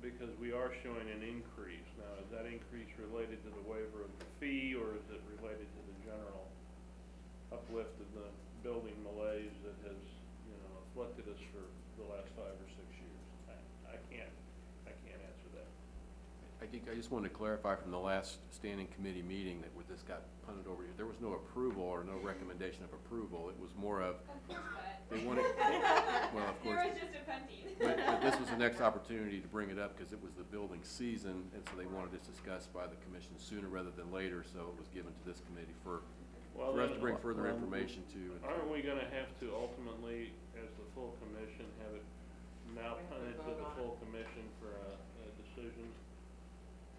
because we are showing an increase. Now, is that increase related to the waiver of the fee, or is it related to the general uplift of the building malaise that has, you know, afflicted us for the last 5 or 6 years? I can't answer that. I think I just wanted to clarify from the last standing committee meeting that this got punted over here. There was no approval or no recommendation of approval. It was more of they wanted. Well, of course. There was just a punting. But this was the next opportunity to bring it up because it was the building season, and so they wanted this discussed by the commission sooner rather than later. So it was given to this committee for us to bring further information to. Aren't we going to have to ultimately, as the full commission, have it now punted to the full commission for a decision?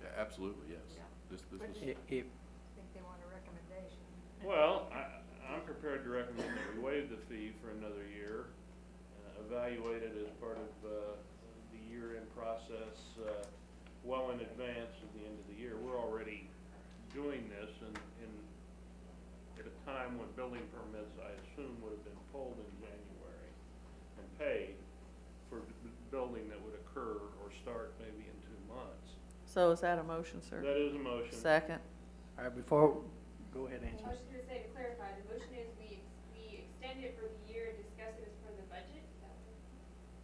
Yeah, absolutely, yes. Yeah. This was. I think they want a recommendation. Well, I'm prepared to recommend that we waive the fee for another year, evaluate it as part of the year-end process well in advance of the end of the year. We're already doing this at a time when building permits, I assume, would have been pulled in January and paid for building that would occur or start maybe in 2 months. So is that a motion, sir? That is a motion. Second. All right, go ahead, I Nancy. was just going to say, to clarify, the motion is we extend it for the year and discuss it as part of the budget?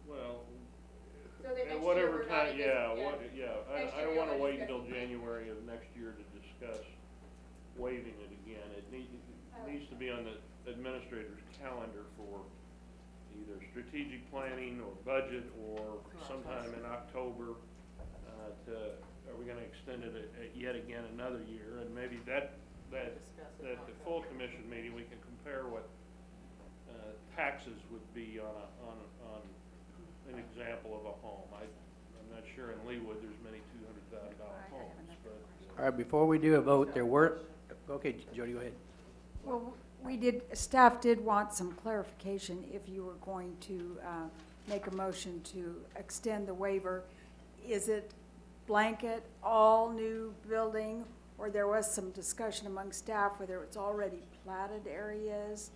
Well, So that next at whatever year we're not time, Next I year don't we want to don't wait discuss until it. January of next year to discuss waiving it again. It needs to be on the administrator's calendar for either strategic planning or budget or sometime in October, are we gonna extend it yet again another year? And maybe that the full commission meeting, we can compare what taxes would be on an example of a home. I'm not sure in Leawood there's many $200,000 homes, but. All right, before we do a vote, there were, okay, Jody, go ahead. Well, staff did want some clarification if you were going to make a motion to extend the waiver. Is it blanket, all new building, or there was some discussion among staff whether it's already platted areas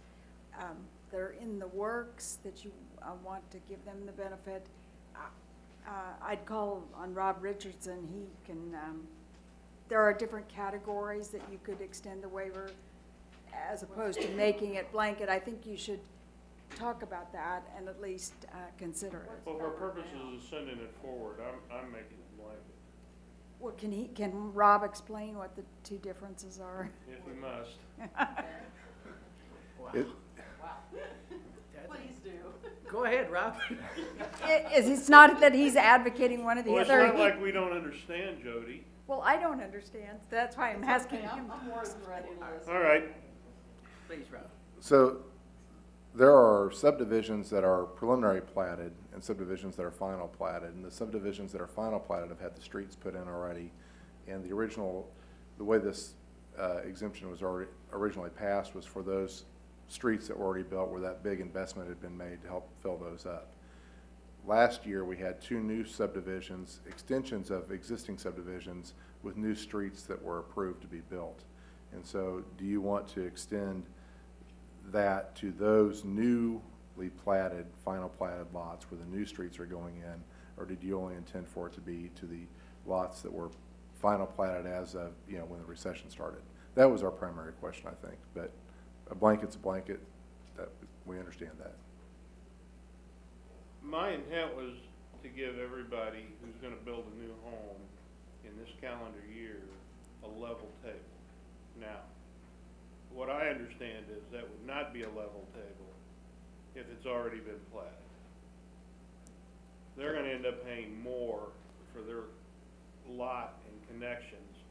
that are in the works that you want to give them the benefit? I'd call on Rob Richardson. He can, there are different categories that you could extend the waiver as opposed to making it blanket. I think you should talk about that and at least consider it. Well, for purposes of sending it forward, I'm making it blanket. Well, can Rob explain what the two differences are? If he must. Please do. Go ahead, Rob. It's not that he's advocating one or the Well, other. it's not like we don't understand, Jody. Well, I don't understand. That's why I'm asking him. I'm more than ready to listen. All right. Please, Rob. So there are subdivisions that are preliminary platted and subdivisions that are final platted. And the subdivisions that are final platted have had the streets put in already. And the way this exemption was originally passed was for those streets that were already built where that big investment had been made to help fill those up. Last year we had 2 new subdivisions, extensions of existing subdivisions with new streets that were approved to be built. And so do you want to extend that to those newly platted, final platted lots where the new streets are going in, or did you only intend for it to be to the lots that were final platted as of, when the recession started? That was our primary question, I think, but a blanket's a blanket. We understand that. My intent was to give everybody who's going to build a new home in this calendar year a level table. Now, what I understand is that would not be a level table if it's already been platted. They're going to end up paying more for their lot and connections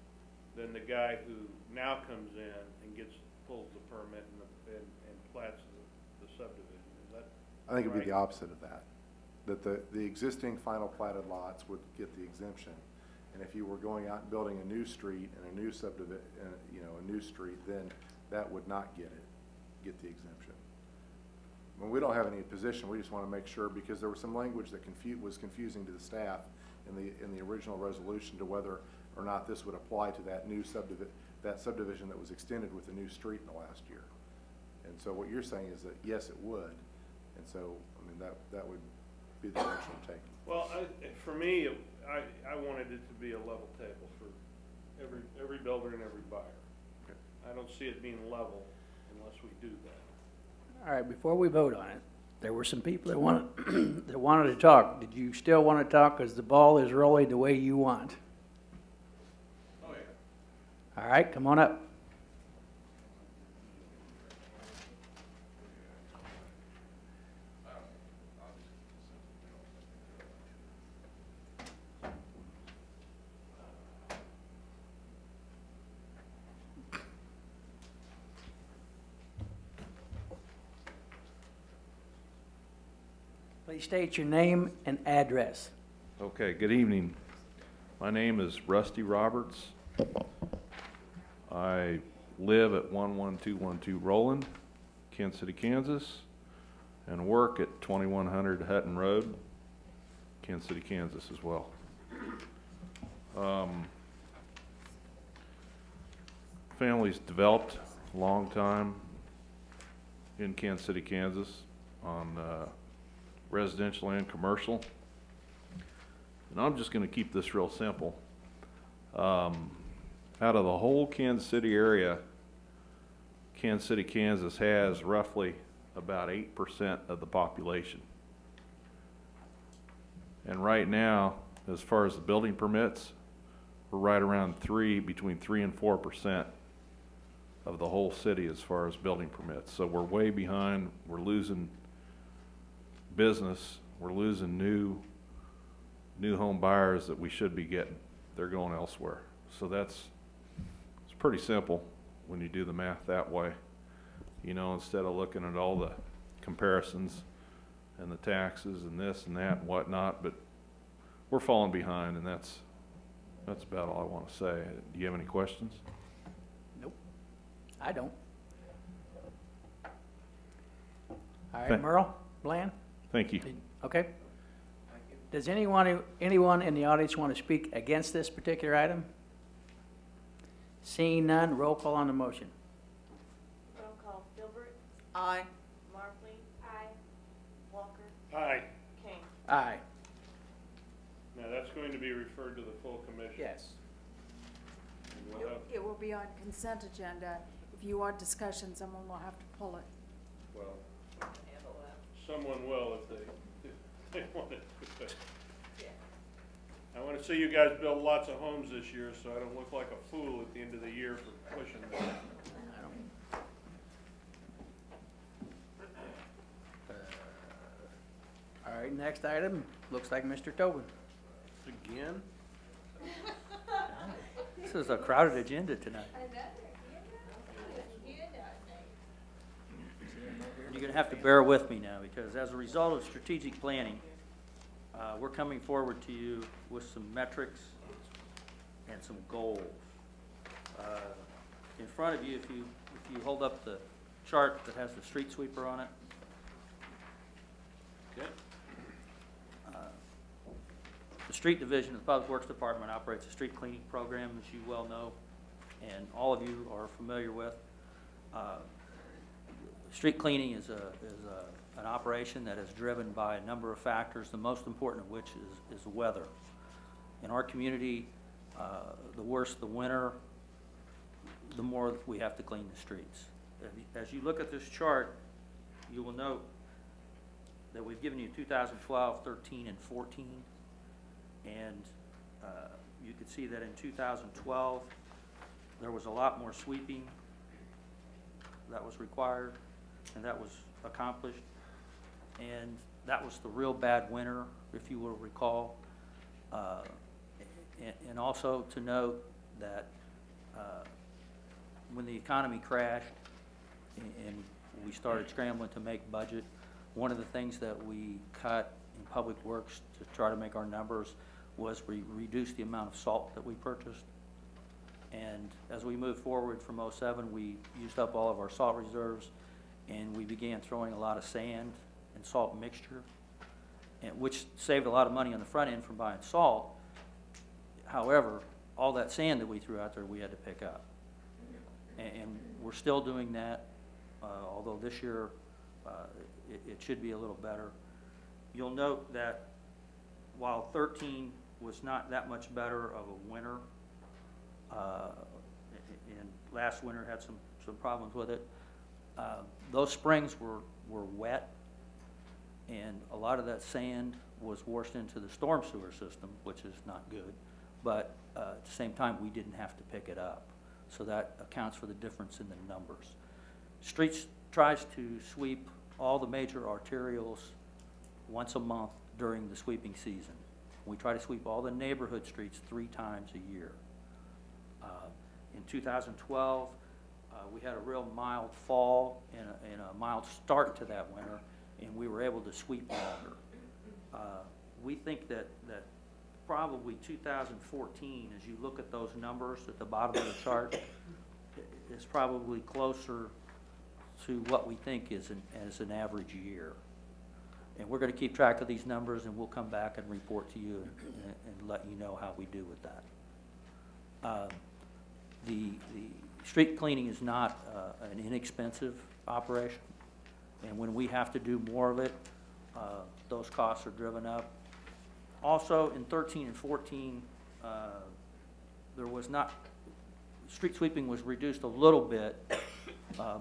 than the guy who now comes in and pulls the permit and plats the subdivision. Is that I think it'd right? be the opposite of that. That the existing final platted lots would get the exemption. And if you were going out and building a new street and a new subdivision, a new street, then that would not get the exemption. When we don't have any position, we just want to make sure, because there was some language that was confusing to the staff in the original resolution to whether or not this would apply to that new subdivision that was extended with a new street in the last year. And so what you're saying is that yes, it would. And so, I mean, that would be the direction I'm taking. Well, for me, I wanted it to be a level table for every builder and every buyer. Okay. I don't see it being level unless we do that. All right, before we vote on it, there were some people that wanted to talk. Did you still want to talk? Because the ball is rolling the way you want. Oh, yeah. All right, come on up. Please state your name and address. Okay, good evening. My name is Rusty Roberts. I live at 11212 Roland, Kansas City, Kansas, and work at 2100 Hutton Road, Kansas City, Kansas as well. Family's developed a long time in Kansas City, Kansas on residential and commercial. And I'm just going to keep this real simple. Out of the whole Kansas City area, Kansas City, Kansas has roughly about 8% of the population. And right now, as far as the building permits, we're right around between 3 and 4% of the whole city as far as building permits. So we're way behind. We're losing business. We're losing new home buyers that we should be getting. They're going elsewhere. So it's pretty simple when you do the math that way. You know, instead of looking at all the comparisons and the taxes and this and that and whatnot, but we're falling behind, and that's about all I want to say. Do you have any questions? Nope, I don't. All right, Merle, Bland? Thank you. Okay. Does anyone in the audience want to speak against this particular item? Seeing none, roll call on the motion. Roll call. Gilbert. Aye. Markley. Aye. Walker. Aye. King. Aye. Now, that's going to be referred to the full commission. Yes. And we'll have, It will be on consent agenda. If you want discussion, someone will have to pull it. well, someone will if they want it. I want to see you guys build lots of homes this year, so I don't look like a fool at the end of the year for pushing that. All right, next item, looks like Mr. Tobin. Again? This is a crowded agenda tonight. You're going to have to bear with me now, because as a result of strategic planning, we're coming forward to you with some metrics and some goals. In front of you, if you hold up the chart that has the street sweeper on it. Okay. The street division of the Public Works Department operates a street cleaning program, as you well know, and all of you are familiar with. Street cleaning is an operation that is driven by a number of factors, the most important of which is weather. In our community, the worse the winter, the more we have to clean the streets. As you look at this chart, you will note that we've given you 2012, 13, and 14. And you could see that in 2012, there was a lot more sweeping that was required, and that was accomplished. And that was the real bad winter, if you will recall. And also to note that when the economy crashed and we started scrambling to make budget, one of the things that we cut in Public Works to try to make our numbers was we reduced the amount of salt that we purchased. And as we moved forward from '07, we used up all of our salt reserves, and we began throwing a lot of sand and salt mixture, which saved a lot of money on the front end from buying salt. However, all that sand that we threw out there, we had to pick up. And we're still doing that, although this year it should be a little better. You'll note that while 13 was not that much better of a winter, and last winter had some problems with it, those springs were wet, and a lot of that sand was washed into the storm sewer system, which is not good, but at the same time we didn't have to pick it up. So that accounts for the difference in the numbers. Streets tries to sweep all the major arterials once a month during the sweeping season. We try to sweep all the neighborhood streets 3 times a year. In 2012, we had a real mild fall and a mild start to that winter, and we were able to sweep longer. We think that probably 2014, as you look at those numbers at the bottom of the chart, is probably closer to what we think is an average year. And we're going to keep track of these numbers, and we'll come back and report to you and let you know how we do with that. The street cleaning is not an inexpensive operation, and when we have to do more of it, those costs are driven up. Also, in 13 and 14, there was not, street sweeping was reduced a little bit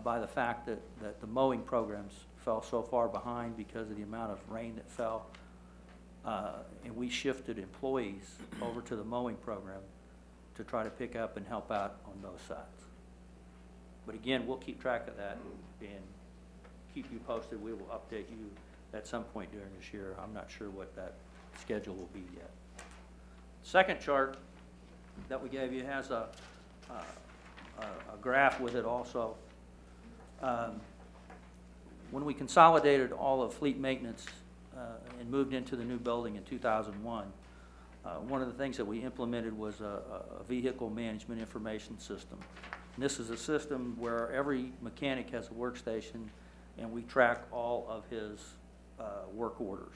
by the fact that the mowing programs fell so far behind because of the amount of rain that fell. And we shifted employees over to the mowing program to try to pick up and help out on those sides. But again, we'll keep track of that and keep you posted. We will update you at some point during this year. I'm not sure what that schedule will be yet. Second chart that we gave you has a graph with it also. When we consolidated all of fleet maintenance and moved into the new building in 2001, one of the things that we implemented was a vehicle management information system. And this is a system where every mechanic has a workstation and we track all of his work orders.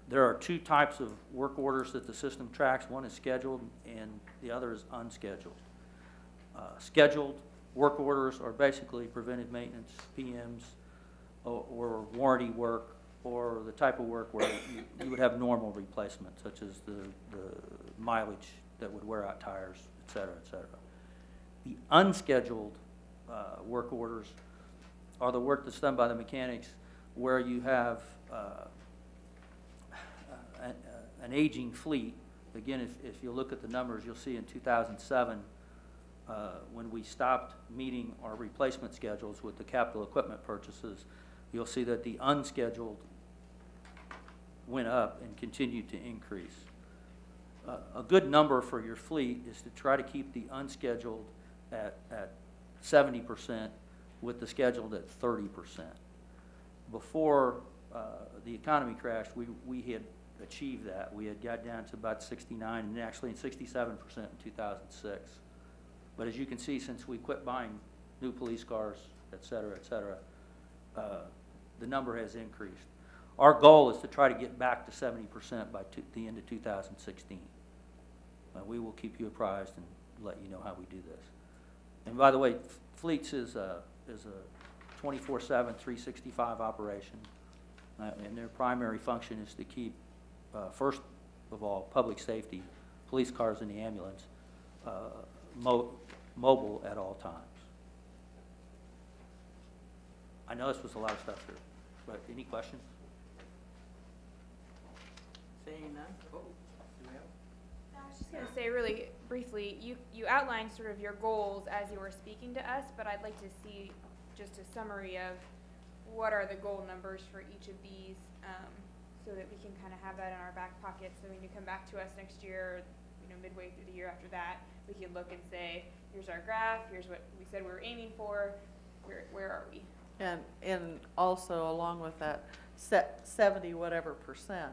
There are two types of work orders that the system tracks. One is scheduled and the other is unscheduled. Scheduled work orders are basically preventive maintenance, PMs, or warranty work, or the type of work where you would have normal replacement, such as the mileage that would wear out tires, et cetera, et cetera. The unscheduled work orders are the work that's done by the mechanics where you have an aging fleet. Again, if you look at the numbers, you'll see in 2007, when we stopped meeting our replacement schedules with the capital equipment purchases, you'll see that the unscheduled went up and continued to increase. A good number for your fleet is to try to keep the unscheduled at 70% with the scheduled at 30%. Before the economy crashed, we had achieved that. We had got down to about 69 and actually in 67% in 2006. But as you can see, since we quit buying new police cars, et cetera, the number has increased. Our goal is to try to get back to 70% by the end of 2016. We will keep you apprised and let you know how we do this. And by the way, Fleets is a 24/7, 365 operation, and their primary function is to keep, first of all, public safety, police cars and the ambulance, mobile at all times. I know this was a lot of stuff here, but any questions? Seeing none? Oh, do we have? I was just going to say really briefly, you outlined sort of your goals as you were speaking to us, but I'd like to see just a summary of what are the goal numbers for each of these, so that we can kind of have that in our back pocket, so when you come back to us next year, midway through the year after that, we can look and say, here's our graph, here's what we said we were aiming for, where are we? And also along with that 70 whatever percent,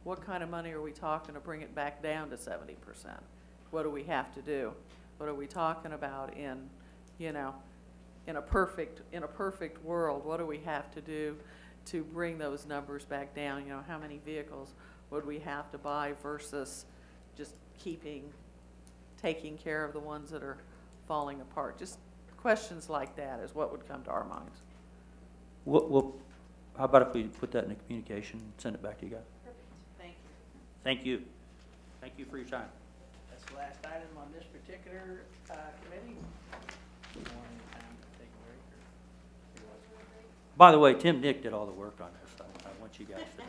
what kind of money are we talking to bring it back down to 70%? What do we have to do? What are we talking about in a perfect world? What do we have to do to bring those numbers back down? How many vehicles would we have to buy versus just taking care of the ones that are falling apart? Just questions like that is what would come to our minds. How about if we put that in a communication and send it back to you guys? Perfect. Thank you. Thank you. Thank you for your time. That's the last item on this particular committee. By the way, Tim Nick did all the work on this. I want you guys to know.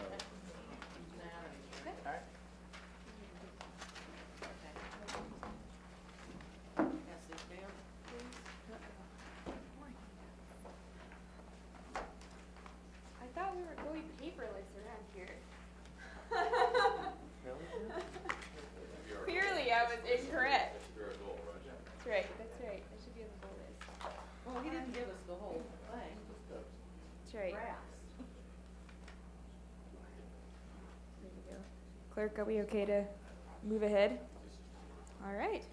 I thought we were going paperless around here. Clearly, I was incorrect. That's right. That should be on the goal list. Well, he didn't give us the whole thing. That's right. Graphs. There we go. Clerk, are we okay to move ahead? All right.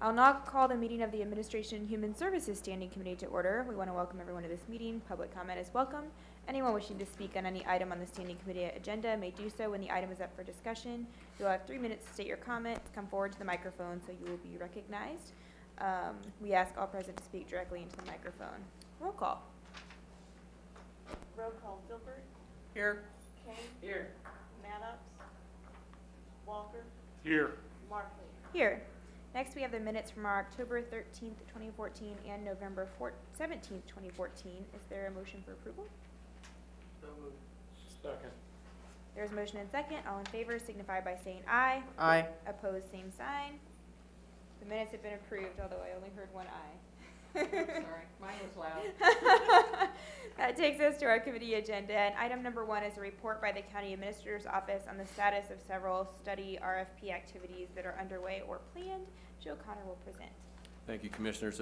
I'll now call the meeting of the Administration and Human Services Standing Committee to order. We want to welcome everyone to this meeting. Public comment is welcome. Anyone wishing to speak on any item on the Standing Committee agenda may do so when the item is up for discussion. You'll have 3 minutes to state your comment. Come forward to the microphone so you will be recognized. We ask all present to speak directly into the microphone. Roll call. Roll call, Filbert, Here. Kane, Here. Maddox, Walker, Here. Markley. Here. Next, we have the minutes from our October 13th, 2014 and November 17th, 2014. Is there a motion for approval? Second. There's a motion and second. All in favor signify by saying aye. Aye. Opposed, same sign. The minutes have been approved, although I only heard one aye. Sorry, mine was loud. That takes us to our committee agenda, and item number 1 is a report by the County Administrator's Office on the status of several study RFP activities that are underway or planned. Joe Connor will present. Thank you, Commissioners.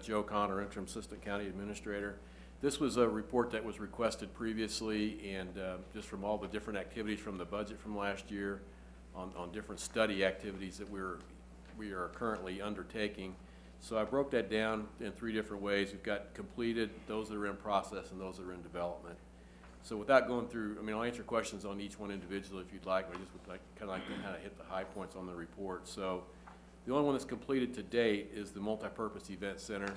Joe Connor, Interim Assistant County Administrator. This was a report that was requested previously, and just from all the different activities from the budget from last year on different study activities that we are currently undertaking. So I broke that down in 3 different ways. We've got completed, those that are in process, and those that are in development. So without going through, I mean, I'll answer questions on each one individually if you'd like, but I just would kind of hit the high points on the report. So the only one that's completed to date is the multipurpose event center.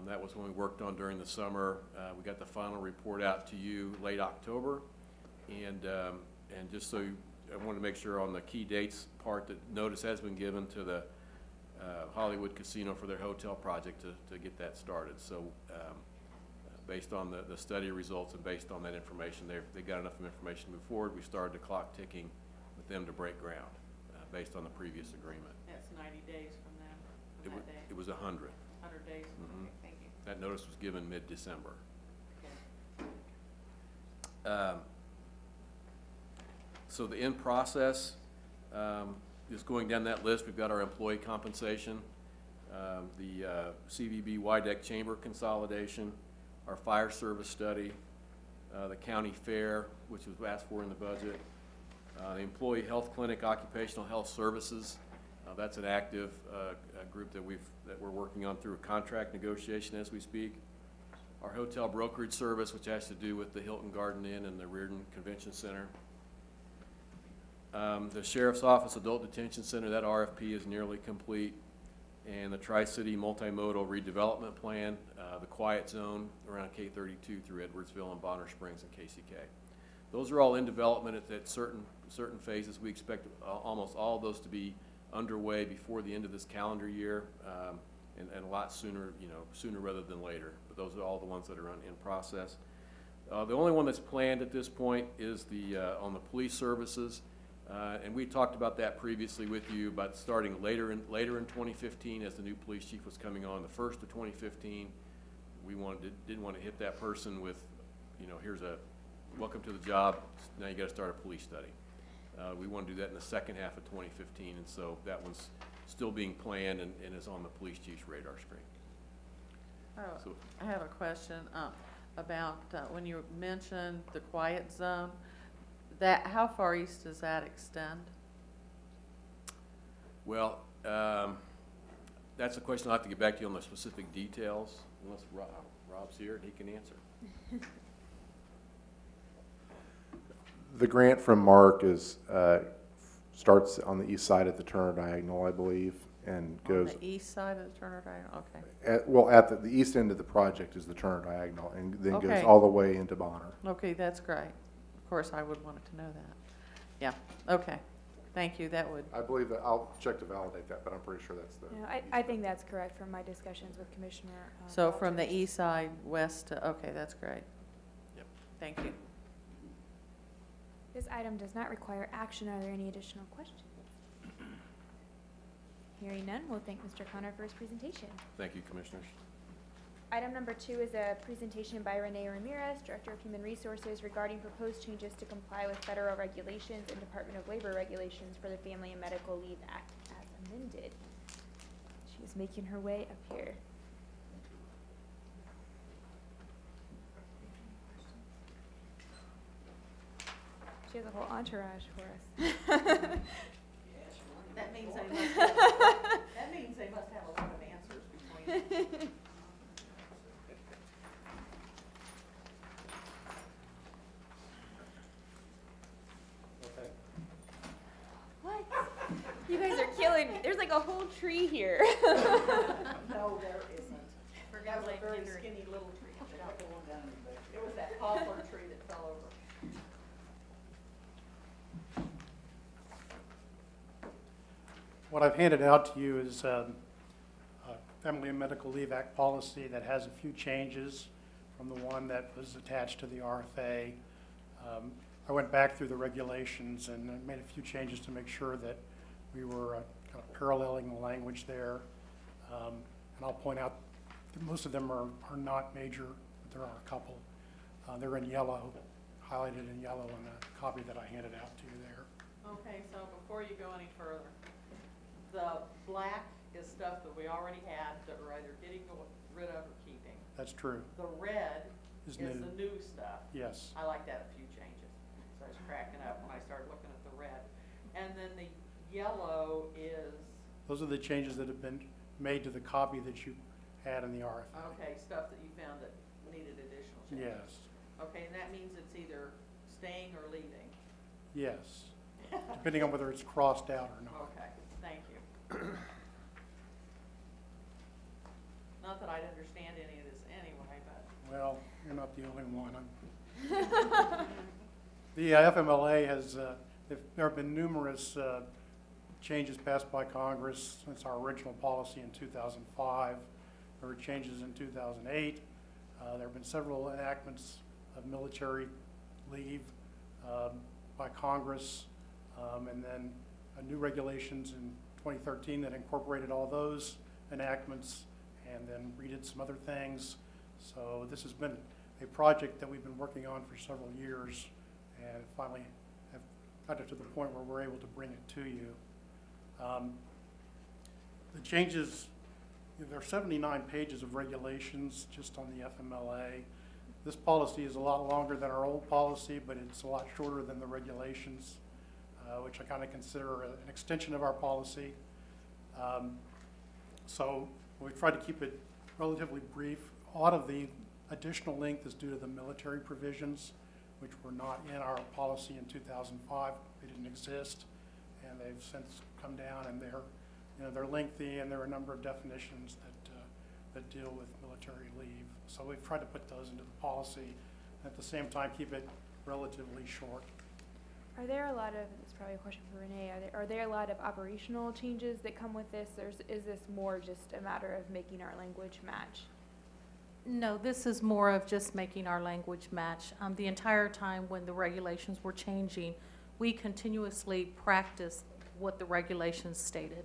That was when we worked on during the summer. We got the final report out to you late October, and just so I wanted to make sure on the key dates part that notice has been given to the Hollywood Casino for their hotel project to get that started. So based on the study results and based on that information, they got enough information to move forward. We started the clock ticking with them to break ground based on the previous agreement. That's 90 days from them, from that day. It was 100. 100 days, Mm-hmm. okay, thank you. That notice was given mid-December. Okay. So the in process, just going down that list, we've got our employee compensation, the CVB Wyandotte Chamber consolidation, our fire service study, the county fair, which was asked for in the budget, the employee health clinic, occupational health services. That's an active group that we're working on through a contract negotiation as we speak. Our hotel brokerage service, which has to do with the Hilton Garden Inn and the Reardon Convention Center. The Sheriff's Office Adult Detention Center, that RFP is nearly complete. And the Tri-City Multimodal Redevelopment Plan, the Quiet Zone around K32 through Edwardsville and Bonner Springs and KCK. Those are all in development at certain phases. We expect almost all of those to be underway before the end of this calendar year, and a lot sooner, sooner rather than later. But those are all the ones that are in process. The only one that's planned at this point is on the police services. And we talked about that previously with you about starting later in 2015 as the new police chief was coming on. The 1st of 2015, we didn't want to hit that person with, here's a welcome to the job. Now you got to start a police study. We want to do that in the second half of 2015, and so that one's still being planned and is on the police chief's radar screen. Oh, So, I have a question about when you mentioned the quiet zone. How far east does that extend? well, that's a question I'll have to get back to you on the specific details, unless Rob's here and he can answer. The grant from Mark starts on the east side at the Turner Diagonal, I believe, and goes. On the east side of the Turner Diagonal, okay. At the east end of the project is the Turner Diagonal, and then Okay. goes all the way into Bonner. Okay, that's great. Of course, I would want to know that. Yeah, okay. Thank you, that would. I believe that, I'll check to validate that, but I'm pretty sure that's the. Yeah, I think that's correct from my discussions with Commissioner. So from the Walters. east side west to, okay, that's great. Yep. Thank you. This item does not require action. Are there any additional questions? Hearing none, we'll thank Mr. Connor for his presentation. Thank you, Commissioners. Item number 2 is a presentation by Renee Ramirez, Director of Human Resources, regarding proposed changes to comply with federal regulations and Department of Labor regulations for the Family and Medical Leave Act as amended. She is making her way up here. She has a whole entourage for us. That means they must have a lot of answers between them. What? You guys are killing me. There's like a whole tree here. No, there isn't. That was a very skinny little tree. It was that poplar tree that fell over. What I've handed out to you is a Family and Medical Leave Act policy that has a few changes from the one that was attached to the RFA. I went back through the regulations and made a few changes to make sure that we were kind of paralleling the language there. And I'll point out most of them are not major, but there are a couple. They're in yellow, highlighted in yellow in the copy that I handed out to you there. Okay, so before you go any further, the black is stuff that we already had that we're either getting rid of or keeping. That's true. The red is new. the new stuff. Yes. I like that, a few changes. So I was cracking up when I started looking at the red. And then the yellow is, Those are the changes that have been made to the copy that you had in the RFA. okay, stuff that you found that needed additional changes. Yes. Okay, and that means it's either staying or leaving. Yes. Depending on whether it's crossed out or not. Okay, thank you. Not that I'd understand any of this anyway, but. Well, you're not the only one. The FMLA has, there have been numerous changes passed by Congress since our original policy in 2005. There were changes in 2008. There have been several enactments of military leave by Congress, and then new regulations in 2013 that incorporated all those enactments and then redid some other things. So this has been a project that we've been working on for several years, and finally have got it to the point where we're able to bring it to you. The changes, there are 79 pages of regulations just on the FMLA. This policy is a lot longer than our old policy, but it's a lot shorter than the regulations, which I kind of consider an extension of our policy. So we tried to keep it relatively brief. A lot of the additional length is due to the military provisions, which were not in our policy in 2005. They didn't exist, and they've since come down, and they're lengthy, and there are a number of definitions that deal with military leave. So we've tried to put those into the policy, at the same time keep it relatively short. Are there a lot of, this is probably a question for Renee, are there a lot of operational changes that come with this, or is this more just a matter of making our language match? No, this is more of just making our language match. The entire time when the regulations were changing, we continuously practiced what the regulations stated.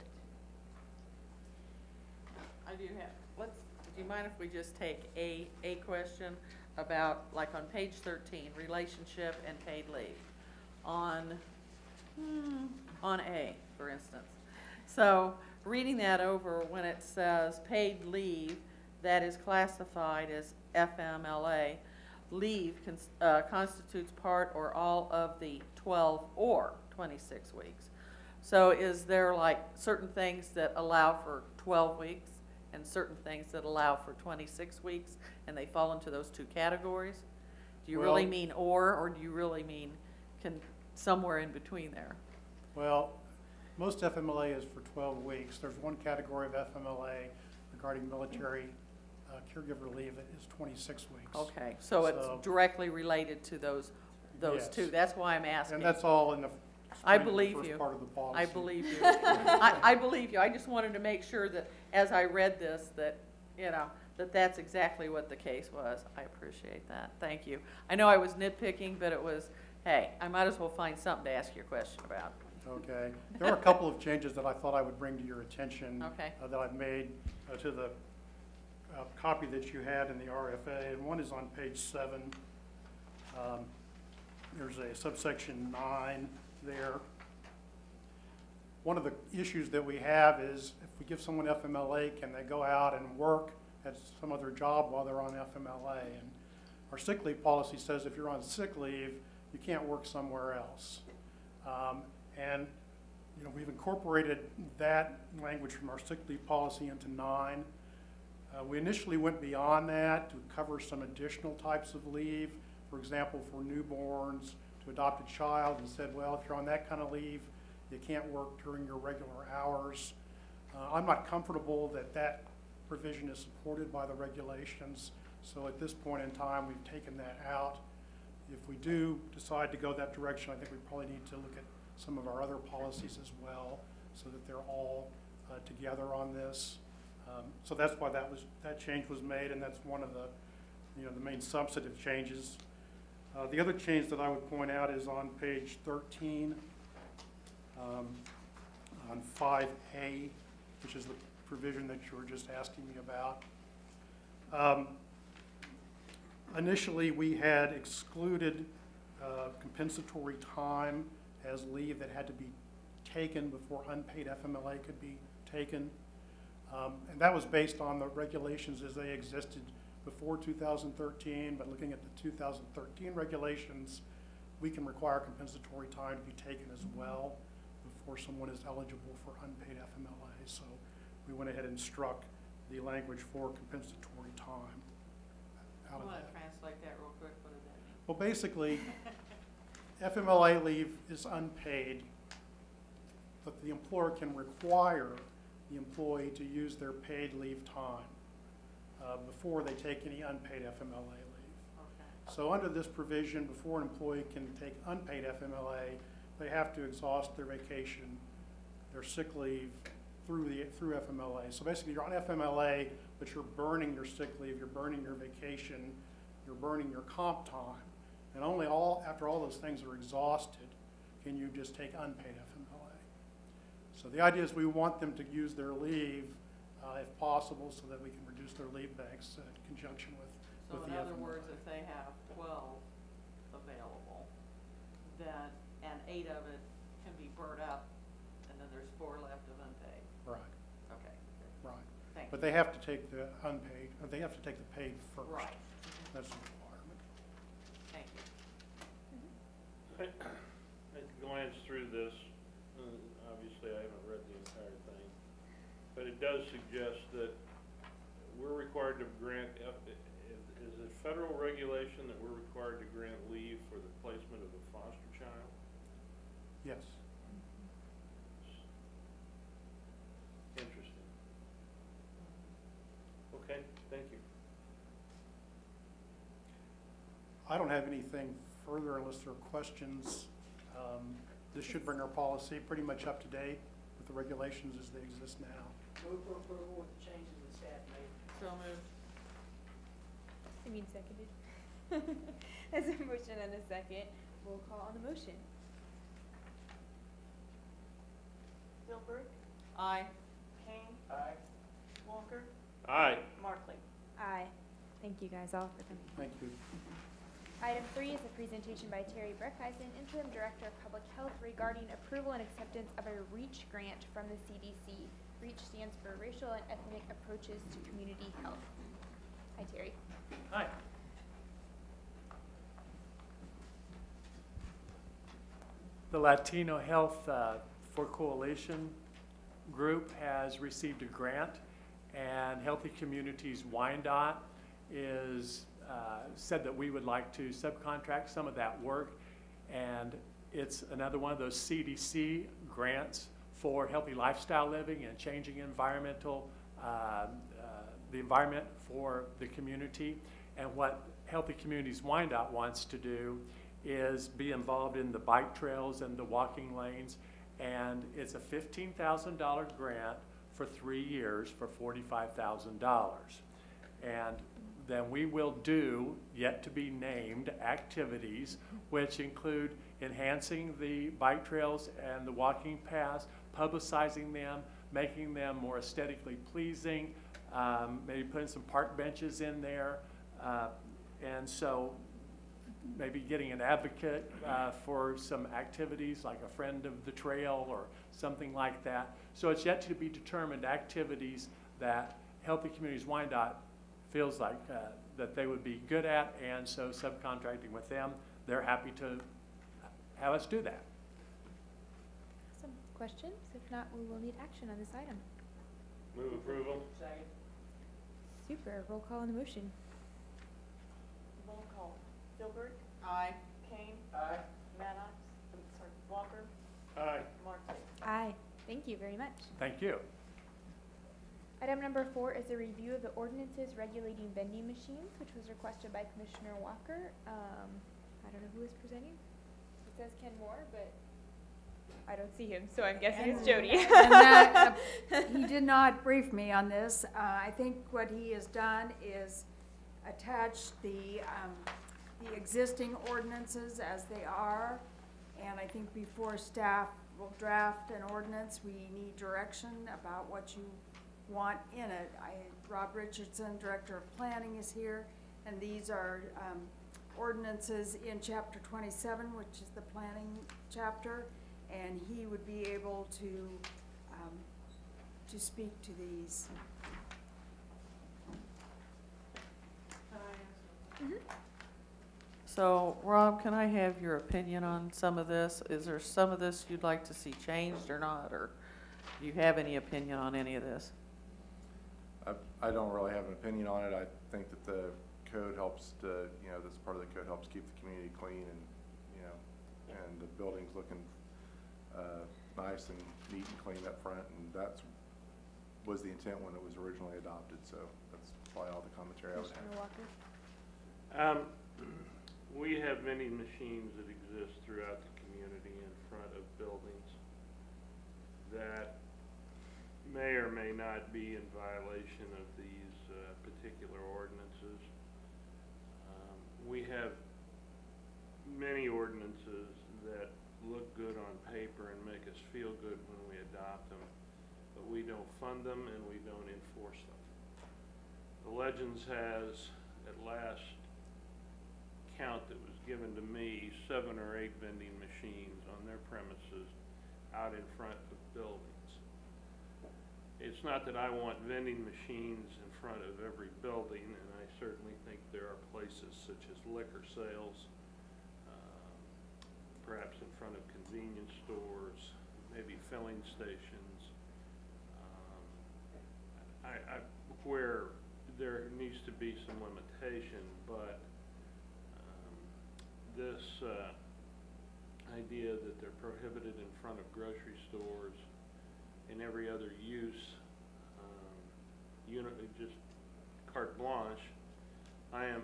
I do have, do you mind if we just take a question about, like on page 13, relationship and paid leave? On A, for instance. So reading that over, when it says paid leave that is classified as FMLA, leave constitutes part or all of the 12 or 26 weeks. So is there like certain things that allow for 12 weeks and certain things that allow for 26 weeks, and they fall into those two categories? Do you really mean or do you really mean somewhere in between there? Well, most FMLA is for 12 weeks. There's one category of FMLA regarding military caregiver leave that is 26 weeks. Okay, so it's directly related to those Yes. two. That's why I'm asking. And that's all in the I believe first you. part of the policy. I believe you. I believe you. I just wanted to make sure that as I read this, that, you know, that's exactly what the case was. I appreciate that. Thank you. I know I was nitpicking, but it was, hey, I might as well find something to ask you a question about. Okay. There are a couple of changes that I thought I would bring to your attention that I've made to the copy that you had in the RFA, and one is on page 7. There's a subsection 9 there. One of the issues that we have is if we give someone FMLA, can they go out and work at some other job while they're on FMLA? And our sick leave policy says if you're on sick leave, you can't work somewhere else. And you know, we've incorporated that language from our sick leave policy into 9. We initially went beyond that to cover some additional types of leave, for example, for newborns, to adopt a child, and said, well, if you're on that kind of leave, you can't work during your regular hours. I'm not comfortable that that provision is supported by the regulations, so at this point in time, we've taken that out. If we do decide to go that direction, I think we probably need to look at some of our other policies as well, so that they're all together on this. So that's why that change was made, and that's one of the main substantive changes. The other change that I would point out is on page 13, on 5A, which is the provision that you were just asking me about. Initially, we had excluded compensatory time as leave that had to be taken before unpaid FMLA could be taken. And that was based on the regulations as they existed before 2013, but looking at the 2013 regulations, we can require compensatory time to be taken as well before someone is eligible for unpaid FMLA. So we went ahead and struck the language for compensatory time out of I want that. to translate that real quick. What does that mean? Well, basically, FMLA leave is unpaid, but the employer can require the employee to use their paid leave time before they take any unpaid FMLA leave. Okay. So under this provision, before an employee can take unpaid FMLA, they have to exhaust their vacation, their sick leave through FMLA. So basically, you're on FMLA, but you're burning your sick leave, you're burning your vacation, you're burning your comp time, and only after all those things are exhausted can you just take unpaid FMLA. So the idea is we want them to use their leave if possible so that we can reduce their leave banks in conjunction with So the in other FMLA. words, if they have 12 available, then, and 8 of it can be burnt up, and then there's 4 left of unpaid. Right, Okay. right. Thank But you. they have to take the unpaid, or they have to take the paid first. Right. That's the requirement. Thank you. I glanced through this, obviously I haven't read the entire thing, but it does suggest that we're required to grant, is it federal regulation that we're required to grant leave for the placement of a foster child? Yes. Interesting. Okay, thank you. I don't have anything further unless there are questions. This should bring our policy pretty much up to date with the regulations as they exist now. Move for approval with the changes the staff made. So moved. I mean seconded. There's a motion and a second. Roll call on the motion. Gilbert, Aye. Kane, Aye. Walker, Aye. Markley. Aye. Thank you guys all for coming. Thank you. Item 3 is a presentation by Terry Breckeisen, Interim Director of Public Health, regarding approval and acceptance of a REACH grant from the CDC. REACH stands for Racial and Ethnic Approaches to Community Health. Hi, Terry. Hi. The Latino Health for Coalition group has received a grant, and Healthy Communities Wyandotte is said that we would like to subcontract some of that work, and it's another one of those CDC grants for healthy lifestyle living and changing environmental, the environment for the community. And what Healthy Communities Wyandotte wants to do is be involved in the bike trails and the walking lanes, and it's a $15,000 grant for 3 years for $45,000. And then we will do yet to be named activities, which include enhancing the bike trails and the walking paths, publicizing them, making them more aesthetically pleasing, maybe putting some park benches in there, and so maybe getting an advocate for some activities like a friend of the trail or something like that. So it's yet to be determined activities that Healthy Communities Wyandotte feels like that they would be good at, and so subcontracting with them, they're happy to have us do that. Awesome. Questions? If not, we will need action on this item. Move approval. Second. Super. Roll call on the motion. Roll call. Gilbert, Aye. Kane, Aye. Maddox, Walker, Aye. Markley. Aye. Thank you very much. Thank you. Item number 4 is a review of the ordinances regulating vending machines, which was requested by Commissioner Walker. I don't know who is presenting. It says Ken Moore, but I don't see him, so I'm guessing it's Jody. He did not brief me on this. I think what he has done is attach the existing ordinances as they are, and I think before staff will draft an ordinance, we need direction about what you want in it. Rob Richardson, Director of Planning, is here, and these are ordinances in Chapter 27, which is the planning chapter, and he would be able to speak to these. So, Rob, can I have your opinion on some of this? Is there some of this you'd like to see changed or not, or do you have any opinion on any of this? I don't really have an opinion on it. I think that the code helps to, this part of the code helps keep the community clean and, and the buildings looking nice and neat and clean up front, and that's was the intent when it was originally adopted. So that's probably all the commentary I would have. We have vending machines that exist throughout the community in front of buildings that may or may not be in violation of these particular ordinances. We have many ordinances that look good on paper and make us feel good when we adopt them, but we don't fund them and we don't enforce them. The Legends has, at last count that was given to me, 7 or 8 vending machines on their premises out in front of buildings. It's not that I want vending machines in front of every building, and I certainly think there are places such as liquor sales, perhaps in front of convenience stores, maybe filling stations, where there needs to be some limitation, but this idea that they're prohibited in front of grocery stores and every other use, just carte blanche, I am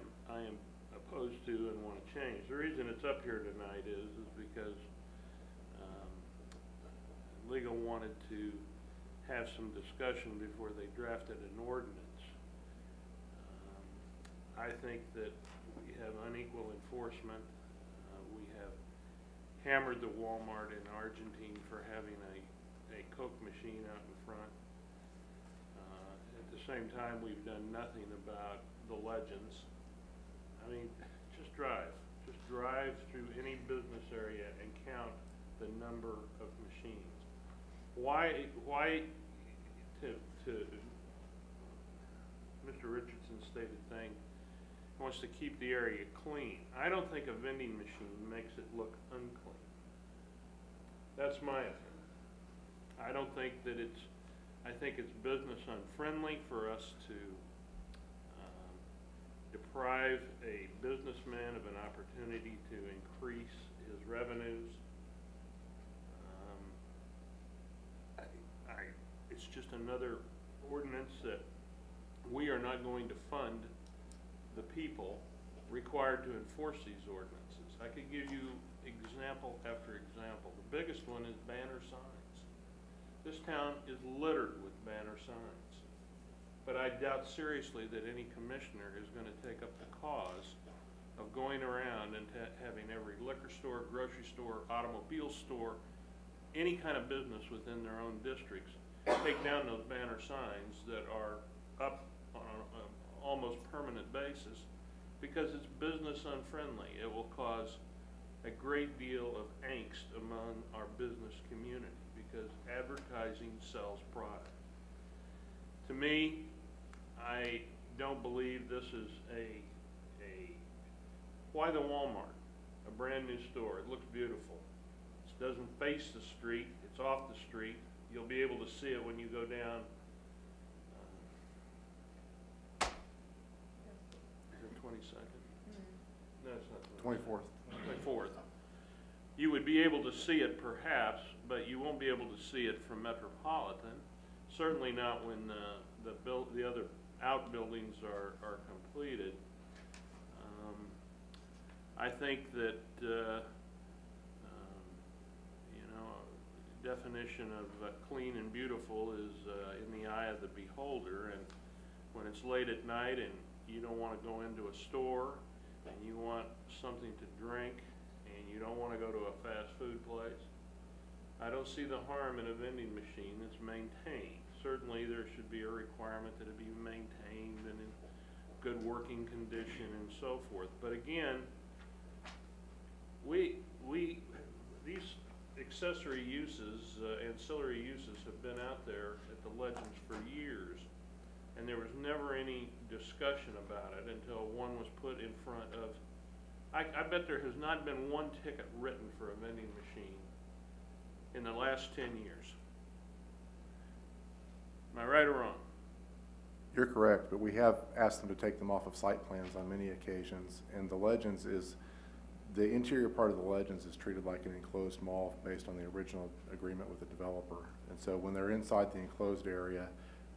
opposed to and want to change. The reason it's up here tonight is because legal wanted to have some discussion before they drafted an ordinance. I think that we have unequal enforcement. We have hammered the Walmart in Argentine for having a Coke machine out in front. At the same time, we've done nothing about the Legends. I mean, just drive through any business area and count the number of machines. Why to Mr. Richardson's stated thing, wants to keep the area clean. I don't think a vending machine makes it look unclean. That's my opinion. I don't think that I think it's business unfriendly for us to deprive a businessman of an opportunity to increase his revenues. It's just another ordinance that we are not going to fund the people required to enforce these ordinances. I could give you example after example. The biggest one is banner signs. This town is littered with banner signs. But I doubt seriously that any commissioner is going to take up the cause of going around and having every liquor store, grocery store, automobile store, any kind of business within their own districts take down those banner signs that are up on an almost permanent basis, because it's business unfriendly. It will cause a great deal of angst among our business community because advertising sells product. To me, I don't believe this is why the Walmart, a brand new store. It looks beautiful. It doesn't face the street. It's off the street. You'll be able to see it when you go down. Is it 22nd? No, it's not 24th. 24th. You would be able to see it perhaps, but you won't be able to see it from Metropolitan. Certainly not when the other outbuildings are completed. I think that definition of clean and beautiful is in the eye of the beholder, and when it's late at night and you don't want to go into a store and you want something to drink and you don't want to go to a fast food place, I don't see the harm in a vending machine that's maintained. certainly there should be a requirement that it be maintained and in good working condition and so forth. But again, these accessory uses, ancillary uses have been out there at the Legends for years, and there was never any discussion about it until one was put in front of, I bet there has not been one ticket written for a vending machine in the last 10 years. Am I right or wrong? You're correct, but we have asked them to take them off of site plans on many occasions, and the Legends is, the interior part of the Legends is treated like an enclosed mall based on the original agreement with the developer. And so when they're inside the enclosed area,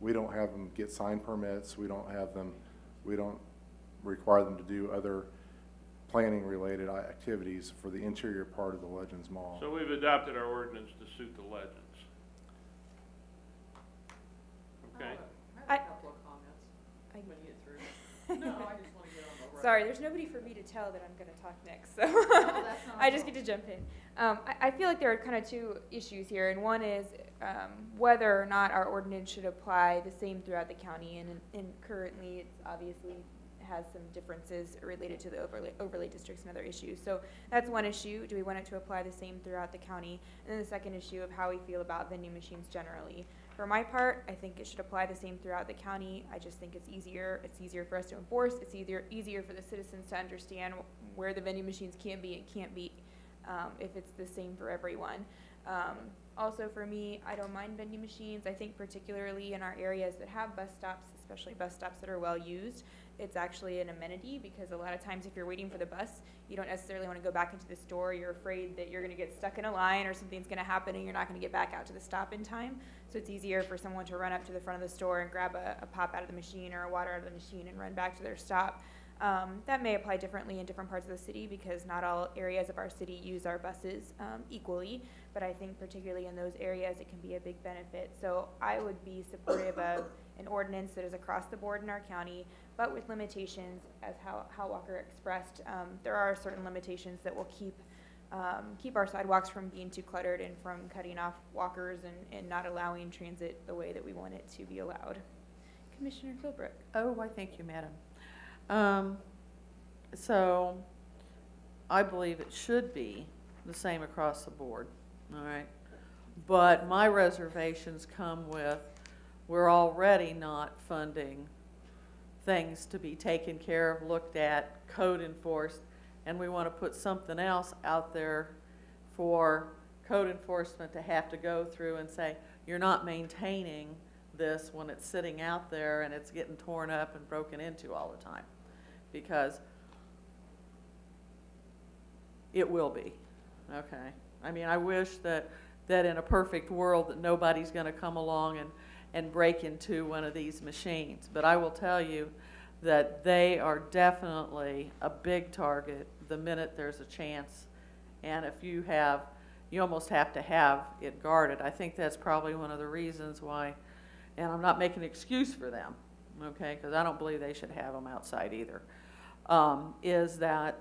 we don't have them get sign permits, we don't require them to do other planning related activities for the interior part of the Legends Mall. So we've adopted our ordinance to suit the Legends. Okay. I have a couple of comments when you get through. No, I just want to get on the record. Sorry, there's nobody for me to tell that I'm going to talk next, so No, that's not I just get to jump in. I feel like there are kind of two issues here, and one is whether or not our ordinance should apply the same throughout the county, and currently it's obviously has some differences related to the overlay districts and other issues. So that's one issue. Do we want it to apply the same throughout the county? And then the second issue of how we feel about vending machines generally. For my part, I think it should apply the same throughout the county. I just think it's easier. It's easier for us to enforce. It's easier for the citizens to understand where the vending machines can be and can't be if it's the same for everyone. Also for me, I don't mind vending machines. I think particularly in our areas that have bus stops, especially bus stops that are well used, it's actually an amenity, because a lot of times if you're waiting for the bus, you don't necessarily want to go back into the store. You're afraid that you're going to get stuck in a line or something's going to happen and you're not going to get back out to the stop in time. So it's easier for someone to run up to the front of the store and grab a pop out of the machine or a water out of the machine and run back to their stop. That may apply differently in different parts of the city, because not all areas of our city use our buses equally, but I think particularly in those areas it can be a big benefit. So I would be supportive of an ordinance that is across the board in our county, but with limitations, as how Walker expressed. There are certain limitations that will keep our sidewalks from being too cluttered and from cutting off walkers and not allowing transit the way that we want it to be allowed. Commissioner Philbrook. Oh, I thank you, Madam. So I believe it should be the same across the board, all right? But my reservations come with, we're already not funding things to be taken care of, looked at, code enforced, and we want to put something else out there for code enforcement to have to go through and say, you're not maintaining this when it's sitting out there and it's getting torn up and broken into all the time, because it will be, okay? I mean, I wish that in a perfect world that nobody's going to come along and break into one of these machines, but I will tell you that they are definitely a big target the minute there's a chance, and if you almost have to have it guarded. I think that's probably one of the reasons why, and I'm not making an excuse for them, okay, because I don't believe they should have them outside either, is that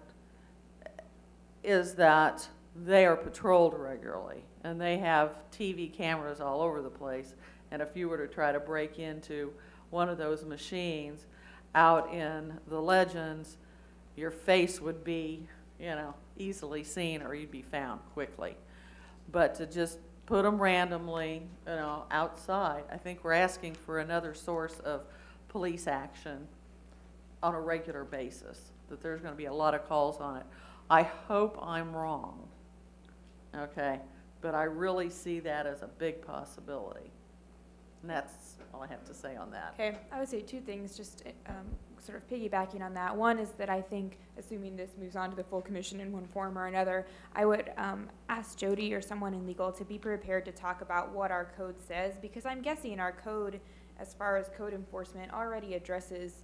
they are patrolled regularly, and they have TV cameras all over the place, and if you were to try to break into one of those machines out in the Legends, your face would be, easily seen, or you'd be found quickly. But to just put them randomly, outside, I think we're asking for another source of police action on a regular basis, that there's going to be a lot of calls on it. I hope I'm wrong, okay? But I really see that as a big possibility. And that's all I have to say on that. Okay, I would say two things, just sort of piggybacking on that. One is that I think, assuming this moves on to the full commission in one form or another, I would ask Jody or someone in legal to be prepared to talk about what our code says, because I'm guessing our code, as far as code enforcement, already addresses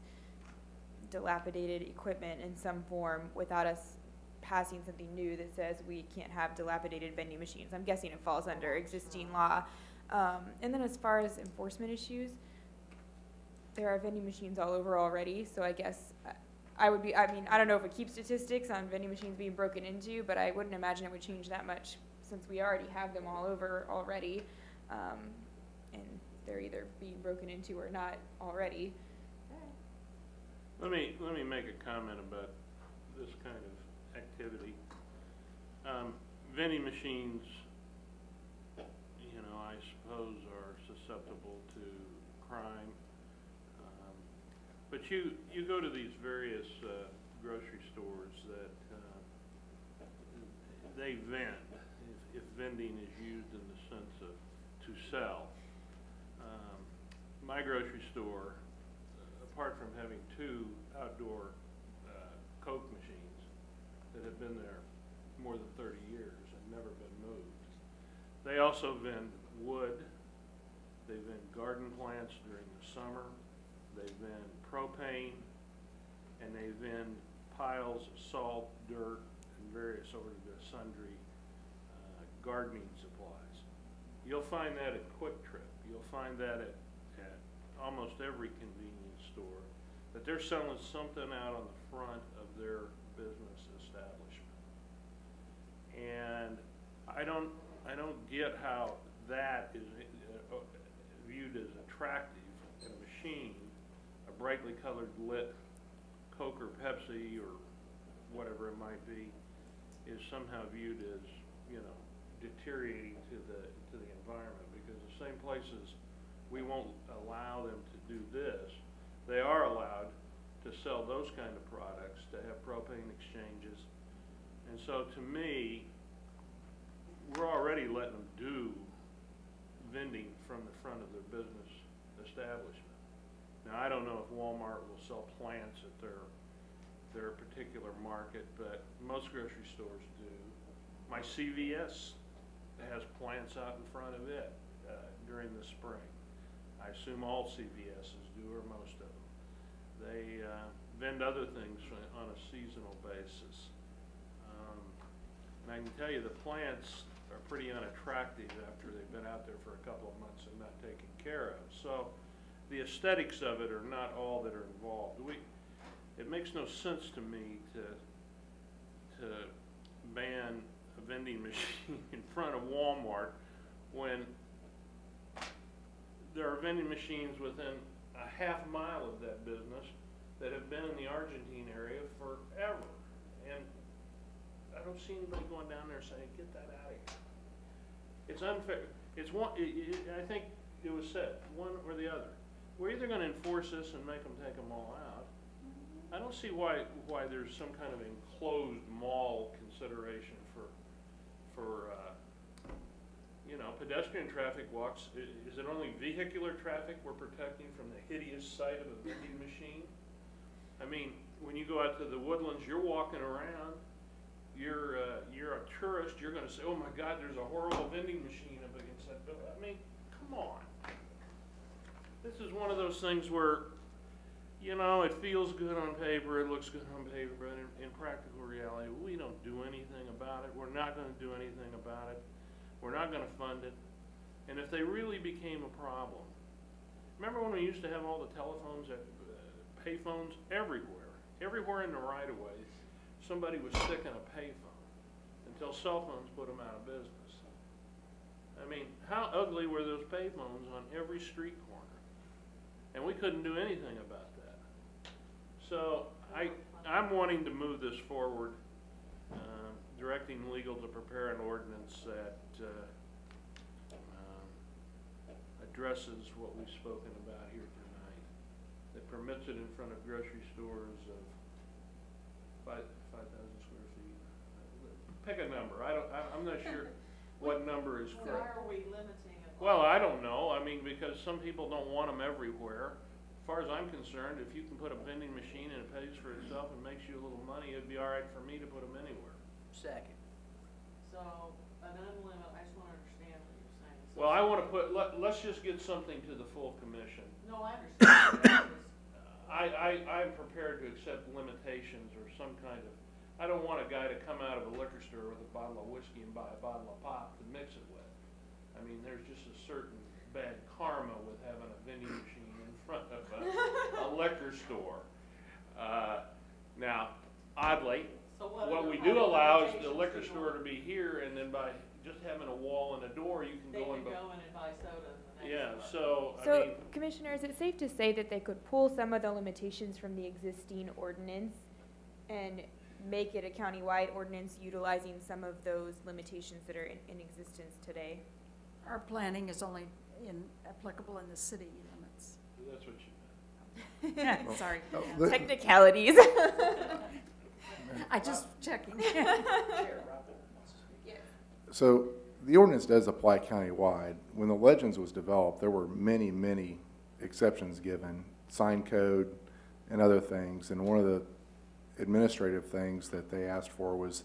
dilapidated equipment in some form without us passing something new that says we can't have dilapidated vending machines. I'm guessing it falls under existing law. And then as far as enforcement issues, there are vending machines all over already, so I guess I don't know if it keeps statistics on vending machines being broken into, but I wouldn't imagine it would change that much since we already have them all over already. And they're either being broken into or not already. Let me make a comment about this kind of activity. Vending machines, you know, I suppose are susceptible to crime. But you go to these various grocery stores that they vend, if vending is used in the sense of to sell. My grocery store, apart from having 2 outdoor Coke machines that have been there more than 30 years and never been moved, they also vend wood, they vend garden plants during the summer, they vend propane, and they vend piles of salt, dirt, and various sort of sundry gardening supplies. You'll find that at Quick Trip. You'll find that at almost every convenience store, that they're selling something out on the front of their business establishment. And I don't get how that is viewed as attractive in a machine. A brightly colored lit Coke or Pepsi or whatever it might be is somehow viewed as, you know, deteriorating to the environment, because the same places we won't allow them to do this, they are allowed to sell those kind of products, to have propane exchanges. And so to me, we're already letting them do vending from the front of their business establishment. Now, I don't know if Walmart will sell plants at their particular market, but most grocery stores do. My CVS has plants out in front of it during the spring. I assume all CVSs do, or most of them. They vend other things on a seasonal basis. And I can tell you the plants are pretty unattractive after they've been out there for a couple of months and not taken care of. So the aesthetics of it are not all that are involved. It makes no sense to me to ban a vending machine in front of Walmart when there are vending machines within a half mile of that business that have been in the Argentine area forever. And I don't see anybody going down there saying, get that out of here. It's unfair. It's one, I think it was said, one or the other. We're either going to enforce this and make them take them all out. I don't see why there's some kind of enclosed mall consideration for you know, pedestrian traffic walks. Is it only vehicular traffic we're protecting from the hideous sight of a vending machine? I mean, when you go out to the Woodlands, you're walking around, you're a tourist, you're going to say, oh my God, there's a horrible vending machine up against that building. I mean, come on. This is one of those things where, you know, it feels good on paper, it looks good on paper, but in practical reality, we don't do anything about it. We're not going to do anything about it. We're not going to fund it. And if they really became a problem, remember when we used to have all the telephones, pay phones everywhere? Everywhere in the right-of-way, somebody was sticking a pay phone until cell phones put them out of business. I mean, how ugly were those pay phones on every street corner? And we couldn't do anything about that. So I'm wanting to move this forward, directing legal to prepare an ordinance that addresses what we've spoken about here tonight, that permits it in front of grocery stores of 5,000 square feet. Pick a number. I'm not sure what number is correct. Why are we limiting it? Well, I don't know. I mean, because some people don't want them everywhere. As far as I'm concerned, if you can put a vending machine and it pays for itself and makes you a little money, it'd be all right for me to put them anywhere. Second. So, an unlimited, I just want to understand what you're saying. So Well, I want to put, let's just get something to the full commission. No, I understand. I'm prepared to accept limitations or some kind of, I don't want a guy to come out of a liquor store with a bottle of whiskey and buy a bottle of pop to mix it with. I mean, there's just a certain bad karma with having a vending machine in front of a liquor store. Now, oddly, what we do allow is the liquor store to be here, and then by just having a wall and a door, you can go in. They can go in and buy soda. Yeah, so, I So, mean, Commissioner, is it safe to say that they could pull some of the limitations from the existing ordinance and make it a countywide ordinance utilizing some of those limitations that are in existence today? Our planning is only applicable in the city limits. that's what you meant. Sorry. the- Technicalities. I just checking. So the ordinance does apply countywide. When the Legends was developed, there were many, many exceptions given, sign code and other things. And one of the administrative things that they asked for was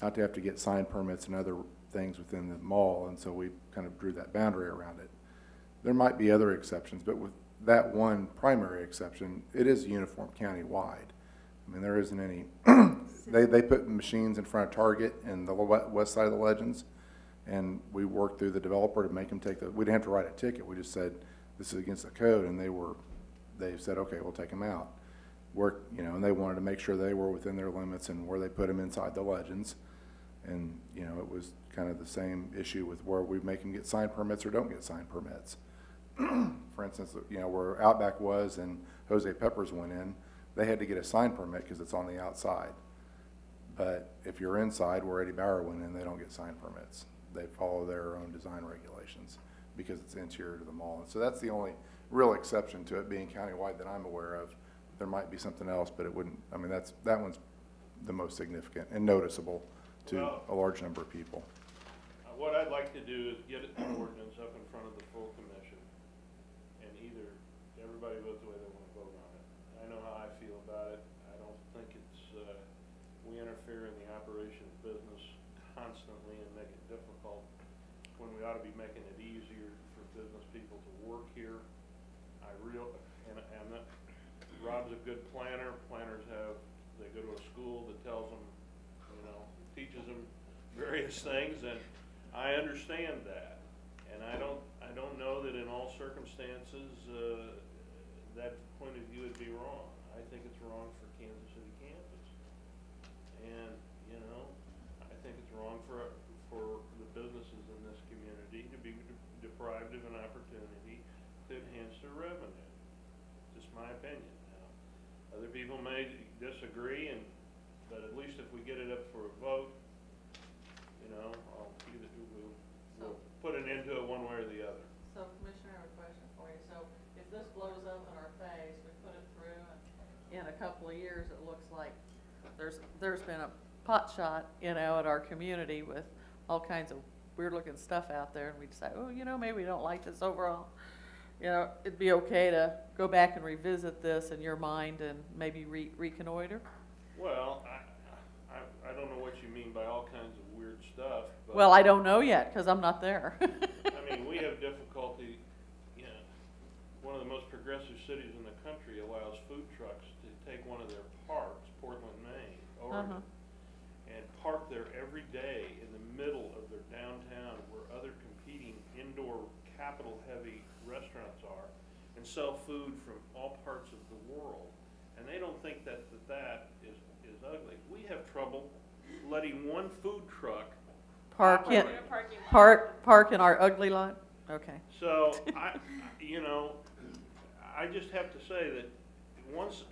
not to have to get sign permits and other things within the mall. And so we kind of drew that boundary around it. There might be other exceptions, but with that one primary exception, it is uniform countywide. I mean, there isn't any, they put machines in front of Target and the west side of the Legends, and we worked through the developer to make them take we didn't have to write a ticket, we just said, this is against the code, and they said, okay, we'll take them out. And they wanted to make sure they were within their limits and where they put them inside the Legends. And, it was kind of the same issue with where we make them get sign permits or don't get sign permits. For instance, where Outback was and Jose Peppers went in, they had to get a sign permit because it's on the outside. But if you're inside where Eddie Bauer went in, they don't get sign permits. They follow their own design regulations because it's interior to the mall. And so that's the only real exception to it being countywide that I'm aware of. There might be something else, but it wouldn't, I mean, that one's the most significant and noticeable to a large number of people. What I'd like to do is get an ordinance up in front of the full commission, and either everybody votes the way they want to vote on it. I know how I feel about it. I don't think we interfere in the operation of business constantly and make it difficult when we ought to be making it easier for business people to work here. Rob's a good planner. Planners they go to a school that tells them, teaches them various things, and I understand that. And I don't know that in all circumstances that point of view would be wrong. I think it's wrong for Kansas City, Kansas. And, I think it's wrong for the businesses in this community to be deprived of an opportunity to enhance their revenue. Just my opinion. Now, other people may disagree, but at least if we get it up for a vote, we'll put an end to it one way or the other. So, Commissioner, I have a question for you. So, if this blows up in our face, we put it through, and in a couple of years, it looks like there's been a pot shot, at our community with all kinds of weird-looking stuff out there, and we decide, maybe we don't like this overall. It'd be okay to go back and revisit this in your mind and maybe reconnoiter? Well, I don't know what you mean by all kinds of weird stuff. But well, I don't know yet because I'm not there. I mean, we have difficulty. One of the most progressive cities in the country allows food trucks to take one of their parks, Portland, Maine, Oregon, and park there every day in the middle of their downtown where other competing indoor capital-heavy restaurants are, and sell food from all parts of the world. And they don't think that is ugly. We have trouble letting one food truck park in our ugly lot. Okay. So I just have to say that once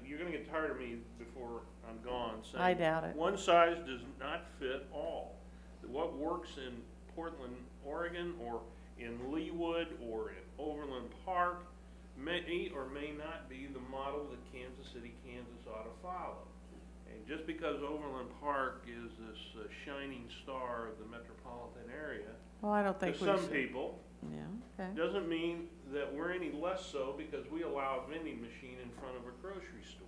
you're going to get tired of me before I'm gone saying I doubt it. One size does not fit all. What works in Portland, Oregon, or in Leawood, or in Overland Park may or may not be the model that Kansas City, Kansas ought to follow. And just because Overland Park is this shining star of the metropolitan area, well, I don't think to some people, doesn't mean that we're any less so because we allow a vending machine in front of a grocery store.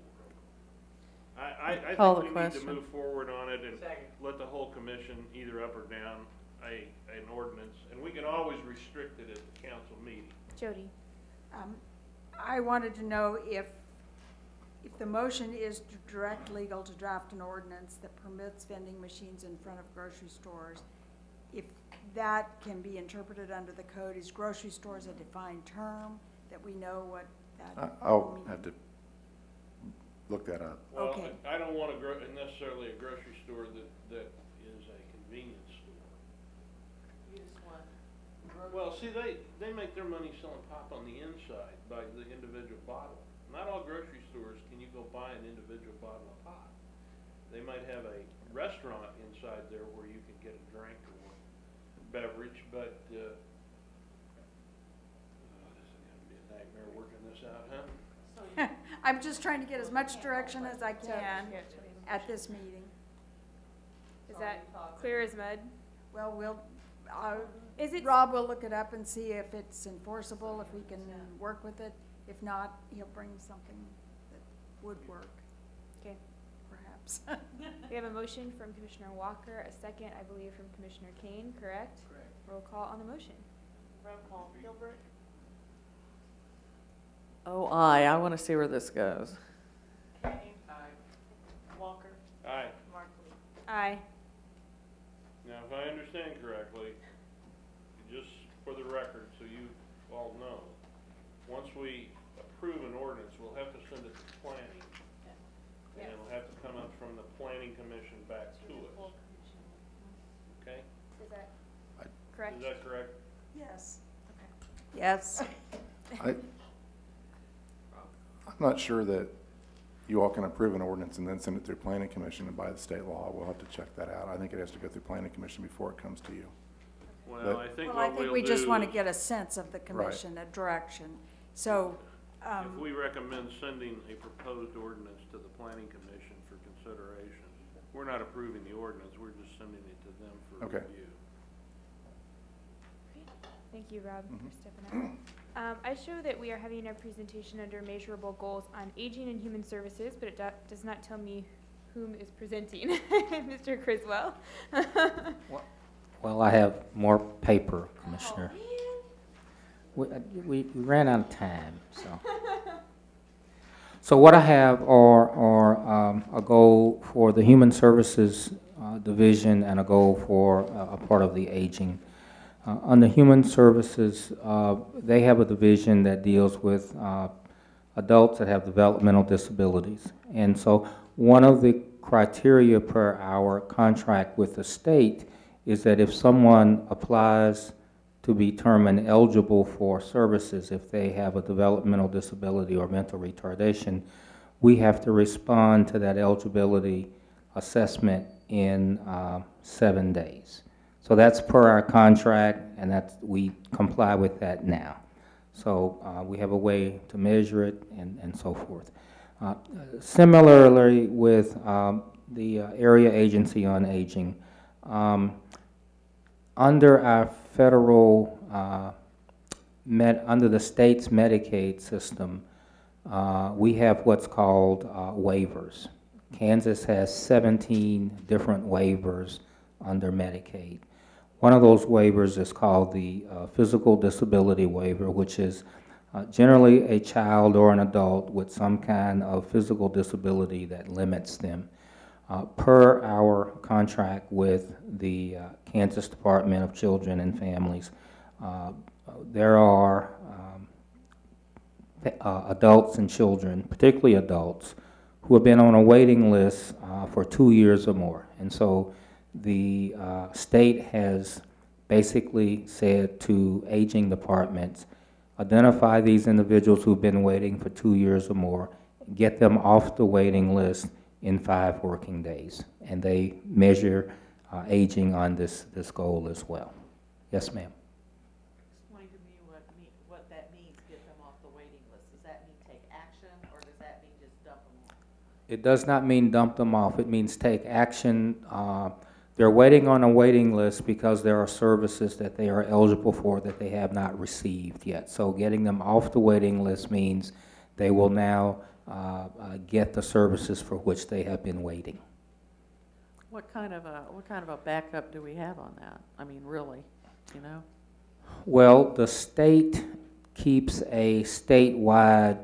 I think we need to move forward on it and let the whole commission either up or down an ordinance, and we can always restrict it at the council meeting. Jody. I wanted to know if the motion is to direct legal to draft an ordinance that permits vending machines in front of grocery stores, if that can be interpreted under the code. Is grocery stores a defined term that we know what that I'll have to look that up. Well, okay. I don't want necessarily a grocery store that is a convenience store. You just want Well, see, they make their money selling pop on the inside by the individual bottle. Not all grocery stores can you go buy an individual bottle of pop. They might have a restaurant inside there where you can get a drink or beverage, but this is going to be a nightmare working this out, huh? I'm just trying to get as much direction as I can at this meeting. Is that clear as mud? Well, Is it? Rob will look it up and see if it's enforceable, if we can work with it. If not, he'll bring something that would work. Okay. Perhaps. We have a motion from Commissioner Walker, a second, I believe, from Commissioner Kane, correct? Correct. Roll call on the motion. Roll call, Gilbert, Oh, I want to see where this goes. Kane. Aye. Walker, Aye. Markley. Aye. Now, if I understand correctly, just for the record, so you all know, once we approve an ordinance, we'll have to send it to planning. And it'll have to come up from the planning commission back to us. Okay? Is that correct? Is that correct? Yes. Yes. I'm not sure that you all can approve an ordinance and then send it through planning commission and by the state law. We'll have to check that out. I think it has to go through planning commission before it comes to you. Well, I think Well, I what think we'll we just do want to is, get a sense of the commission, a direction. So, if we recommend sending a proposed ordinance to the planning commission for consideration, we're not approving the ordinance, we're just sending it to them for Okay. review. Thank you, Rob, for stepping up. I show that we are having our presentation under measurable goals on aging and human services, but it does not tell me whom is presenting. Mr. Criswell. Well, I have more paper, Commissioner. We ran out of time, so. So what I have are a goal for the Human Services Division and a goal for a part of the aging. On the Human Services, they have a division that deals with adults that have developmental disabilities. And so one of the criteria per our contract with the state is that if someone applies to be determined eligible for services, if they have a developmental disability or mental retardation, we have to respond to that eligibility assessment in 7 days. So that's per our contract, and we comply with that now. So we have a way to measure it and so forth. Similarly with the Area Agency on Aging, under our federal, under the state's Medicaid system, we have what's called waivers. Kansas has 17 different waivers under Medicaid. One of those waivers is called the physical disability waiver, which is generally a child or an adult with some kind of physical disability that limits them. Per our contract with the Kansas Department of Children and Families, there are adults and children, particularly adults, who have been on a waiting list for 2 years or more. And so the state has basically said to aging departments, identify these individuals who've been waiting for 2 years or more, get them off the waiting list in 5 working days. And they measure aging on this goal as well. Yes, ma'am. Explain to me what that means, get them off the waiting list. Does that mean take action, or does that mean just dump them off? It does not mean dump them off. It means take action. They're waiting on a waiting list because there are services that they are eligible for that they have not received yet. So getting them off the waiting list means they will now get the services for which they have been waiting. What kind of a backup do we have on that? I mean, really, you know? Well, the state keeps a statewide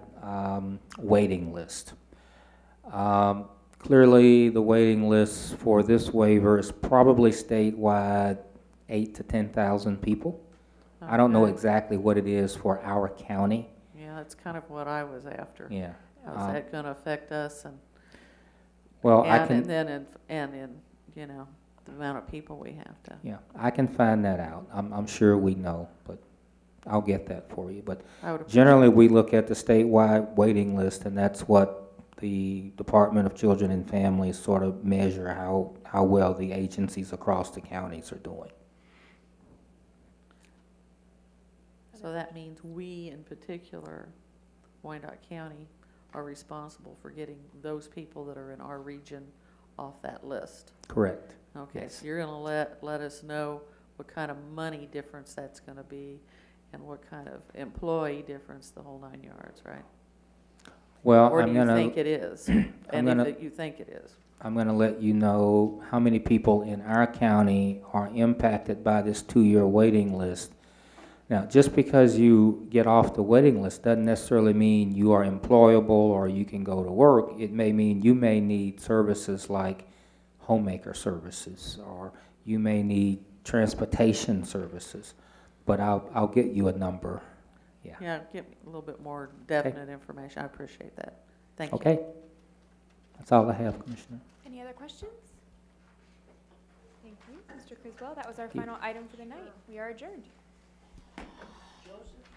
waiting list. Clearly, the waiting list for this waiver is probably statewide 8,000 to 10,000 people. Okay. I don't know exactly what it is for our county. Yeah, that's kind of what I was after. Yeah. How's that going to affect us? And well, and, I can. And then in you know, the amount of people we have to. Yeah, I can find that out. I'm sure we know, but I'll get that for you. But I would appreciate generally, we look at the statewide waiting list, and that's what the Department of Children and Families sort of measure how well the agencies across the counties are doing. So that means we, in particular, Wyandotte County, are responsible for getting those people that are in our region off that list. Correct. Okay, Yes. so you're gonna let us know what kind of money difference that's gonna be and what kind of employee difference, the whole 9 yards, right? Well, Or do I'm you gonna, think it is? And gonna- if you think it is? I'm going to let you know how many people in our county are impacted by this 2-year waiting list. Now, just because you get off the waiting list doesn't necessarily mean you are employable or you can go to work. It may mean you may need services like homemaker services, or you may need transportation services. But I'll get you a number. Yeah. Yeah, give me a little bit more definite information. I appreciate that. Thank you. Okay. That's all I have, Commissioner. Any other questions? Thank you, Mr. Criswell. That was our Thank you. final item for the night. We are adjourned. Joseph?